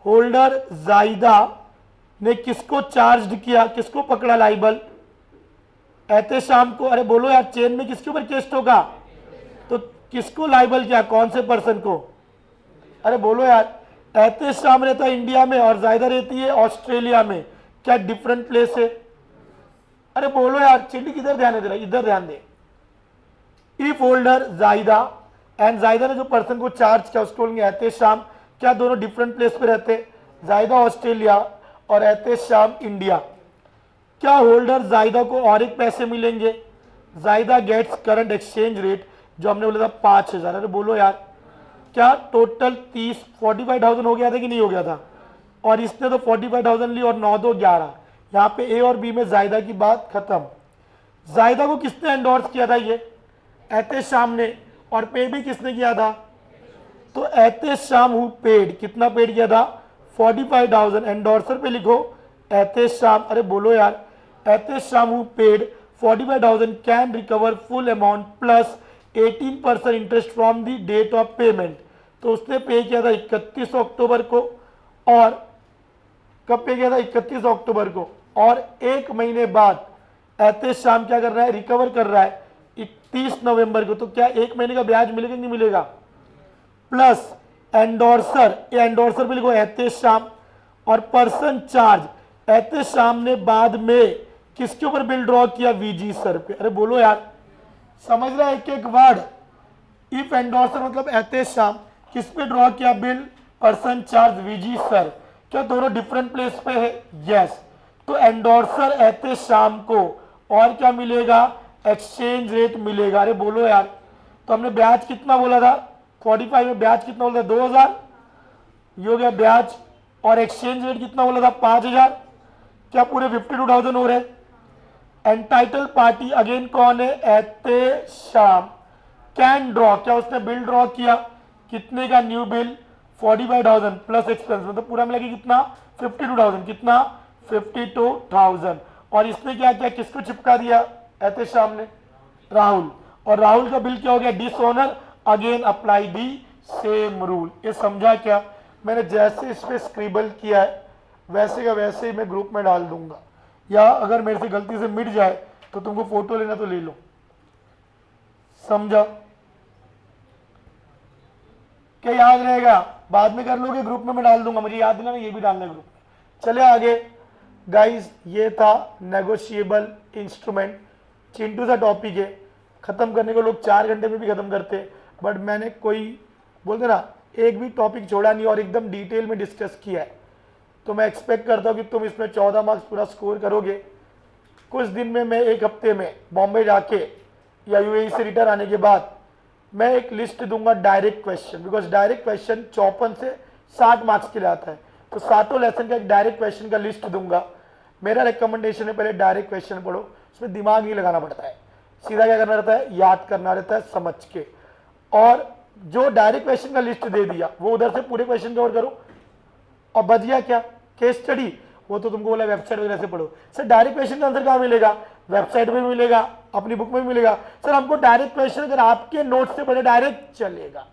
होल्डर जायदा ने किसको चार्ज किया, किसको पकड़ा लाइबल? एहतेशाम को। अरे बोलो यार, चेन में किसके ऊपर केस ठोका? तो किसको लाइबल किया, कौन से पर्सन को? अरे बोलो यार। एहतेशाम रहता है इंडिया में और जायदा रहती है ऑस्ट्रेलिया में, क्या डिफरेंट प्लेस है? अरे बोलो यार, चिल्ली किधर ध्यान दे रहा है? इधर ध्यान दे। इफ होल्डर जायदा एंड जायदा ने जो पर्सन को चार्ज किया उसको बोलेंगे एहतेशाम। क्या दोनों डिफरेंट प्लेस पे रहते? जायदा ऑस्ट्रेलिया और एहतेशाम इंडिया। क्या होल्डर जायदा को और एक पैसे मिलेंगे? जायदा गेट्स करंट एक्सचेंज रेट, जो हमने बोला था 5,000। अरे बोलो यार, क्या टोटल 45,000 हो गया था कि नहीं हो गया था? और इसने तो 45,000 ली और 9 2 11। यहाँ पे ए और बी में जायदा की बात खत्म। जायदा को किसने एंडोर्स किया था? ये एहतेशाम ने। और पे भी किसने किया था? तो एहतेशाम हु पेड। कितना पेड किया था? 45,000। एंडोर्सर पे लिखो एहतेशाम। अरे बोलो यार, Ehtesham who paid 45,000 can recover full amount plus 18% interest from the date of payment. तो उसने पे किया था 31 अक्टूबर को, और कब पे किया था? 31 अक्टूबर को। और एक महीने बाद एहतेशाम क्या कर रहा है? रिकवर कर रहा है 31 नवंबर को। तो क्या एक महीने का ब्याज मिलेगा कि नहीं मिलेगा? प्लस एंडोर्सर, ये एंडोर्सर पे लिखो एहतेशाम। और पर्सन चार्ज, एहतेशाम ने बाद में किसके ऊपर बिल ड्रॉ किया? वीजी सर पे। अरे बोलो यार, समझ रहा है एक एक वर्ड? इफ एंडोर्सर मतलब एहतेशाम, किस पे ड्रॉ किया bill? Person charge VG sir. क्या दोनों डिफरेंट प्लेस पे है? यस। तो एंडोर्सर एहतेशाम को और क्या मिलेगा? एक्सचेंज रेट मिलेगा। अरे बोलो यार, तो हमने ब्याज कितना बोला था? 45 में ब्याज कितना बोला था? 2,000। ये हो गया ब्याज। और एक्सचेंज रेट कितना बोला था? 5,000। क्या पूरे 52,000 हो रहे? एंटाइटल पार्टी अगेन कौन है? एहतेशाम। कैन ड्रॉ, क्या उसने बिल ड्रॉ किया? कितने का न्यू बिल? 45,000 प्लस एक्सपेंस, मतलब पूरा मिला के कितना? 52,000। कितना? 52,000। और इसने क्या किया? किसको चिपका दिया एहतेशाम ने? राहुल। और राहुल का बिल क्या हो गया? Dishonour. Again apply the same rule. ये समझा क्या? मैंने जैसे इस पे स्क्रिबल किया है वैसे का वैसे ही मैं ग्रुप में डाल दूंगा, या अगर मेरे से गलती से मिट जाए तो तुमको फोटो लेना तो ले लो। समझा? क्या याद रहेगा? बाद में कर लोगे, ग्रुप में मैं डाल दूंगा, मुझे याद दिलाना, ये भी डालना ग्रुप में। चले आगे गाइस, ये था नेगोशिएबल इंस्ट्रूमेंट। चिंटू सा टॉपिक है, खत्म करने को लोग 4 घंटे में भी खत्म करते, बट मैंने कोई बोलते ना एक भी टॉपिक छोड़ा नहीं और एकदम डिटेल में डिस्कस किया है। तो मैं एक्सपेक्ट करता हूँ कि तुम इसमें 14 मार्क्स पूरा स्कोर करोगे। कुछ दिन में मैं एक हफ्ते में बॉम्बे जाके या यूएई से रिटर्न आने के बाद मैं एक लिस्ट दूंगा direct question, because direct question 54 से 60 मार्क्स के लिए आता है। तो 7 लेसन का एक डायरेक्ट क्वेश्चन का लिस्ट दूंगा। मेरा रिकमेंडेशन है पहले डायरेक्ट क्वेश्चन पढ़ो, उसमें दिमाग नहीं लगाना पड़ता है। सीधा क्या करना रहता है, याद करना रहता है समझ के। और जो डायरेक्ट क्वेश्चन का लिस्ट दे दिया वो उधर से पूरे क्वेश्चन कवर करो। और बच गया क्या, केस स्टडी, वो तो तुमको बोला वेबसाइट वगैरह से पढ़ो। सर डायरेक्ट क्वेश्चन का आंसर कहाँ मिलेगा, वेबसाइट में मिलेगा, अपनी बुक में भी मिलेगा। सर हमको डायरेक्ट क्वेश्चन अगर आपके नोट से पढ़े डायरेक्ट चलेगा,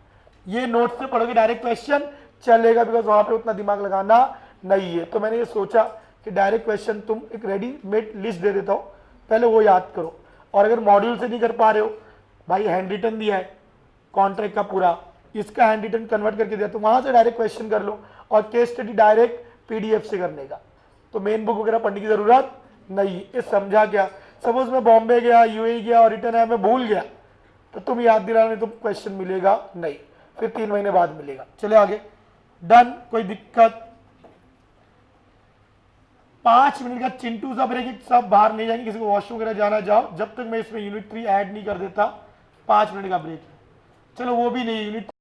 ये नोट से पढ़ोगे डायरेक्ट क्वेश्चन चलेगा, बिकॉज वहां पे उतना दिमाग लगाना नहीं है। तो मैंने ये सोचा कि डायरेक्ट क्वेश्चन तुम एक रेडीमेड लिस्ट दे देता हूं, पहले वो याद करो। और अगर मॉड्यूल से नहीं कर पा रहे हो, भाई हैंड रिटन दिया है कॉन्ट्रैक्ट का पूरा, इसका हैंड रिटन कन्वर्ट करके दिया, तो वहां से डायरेक्ट क्वेश्चन कर लो। और केस स्टडी डायरेक्ट पीडीएफ से करने का, तो मेन बुक वगैरह पढ़ने की जरूरत नहीं। ये समझा क्या, सपोज मैं बॉम्बे गया, यूएई गया और रिटर्न है, मैं भूल गया, तो तुम याद दिलाने तो क्वेश्चन मिलेगा नहीं, फिर 3 महीने बाद मिलेगा। चले आगे, डन, कोई दिक्कत। 5 मिनट का चिंटू सा ब्रेक, सब बाहर नहीं जाएंगे, किसी को वॉशरूम वगैरह जाना जाओ, जब तक मैं इसमें यूनिट 3 ऐड नहीं कर देता। 5 मिनट का ब्रेक, चलो वो भी नहीं, यूनिट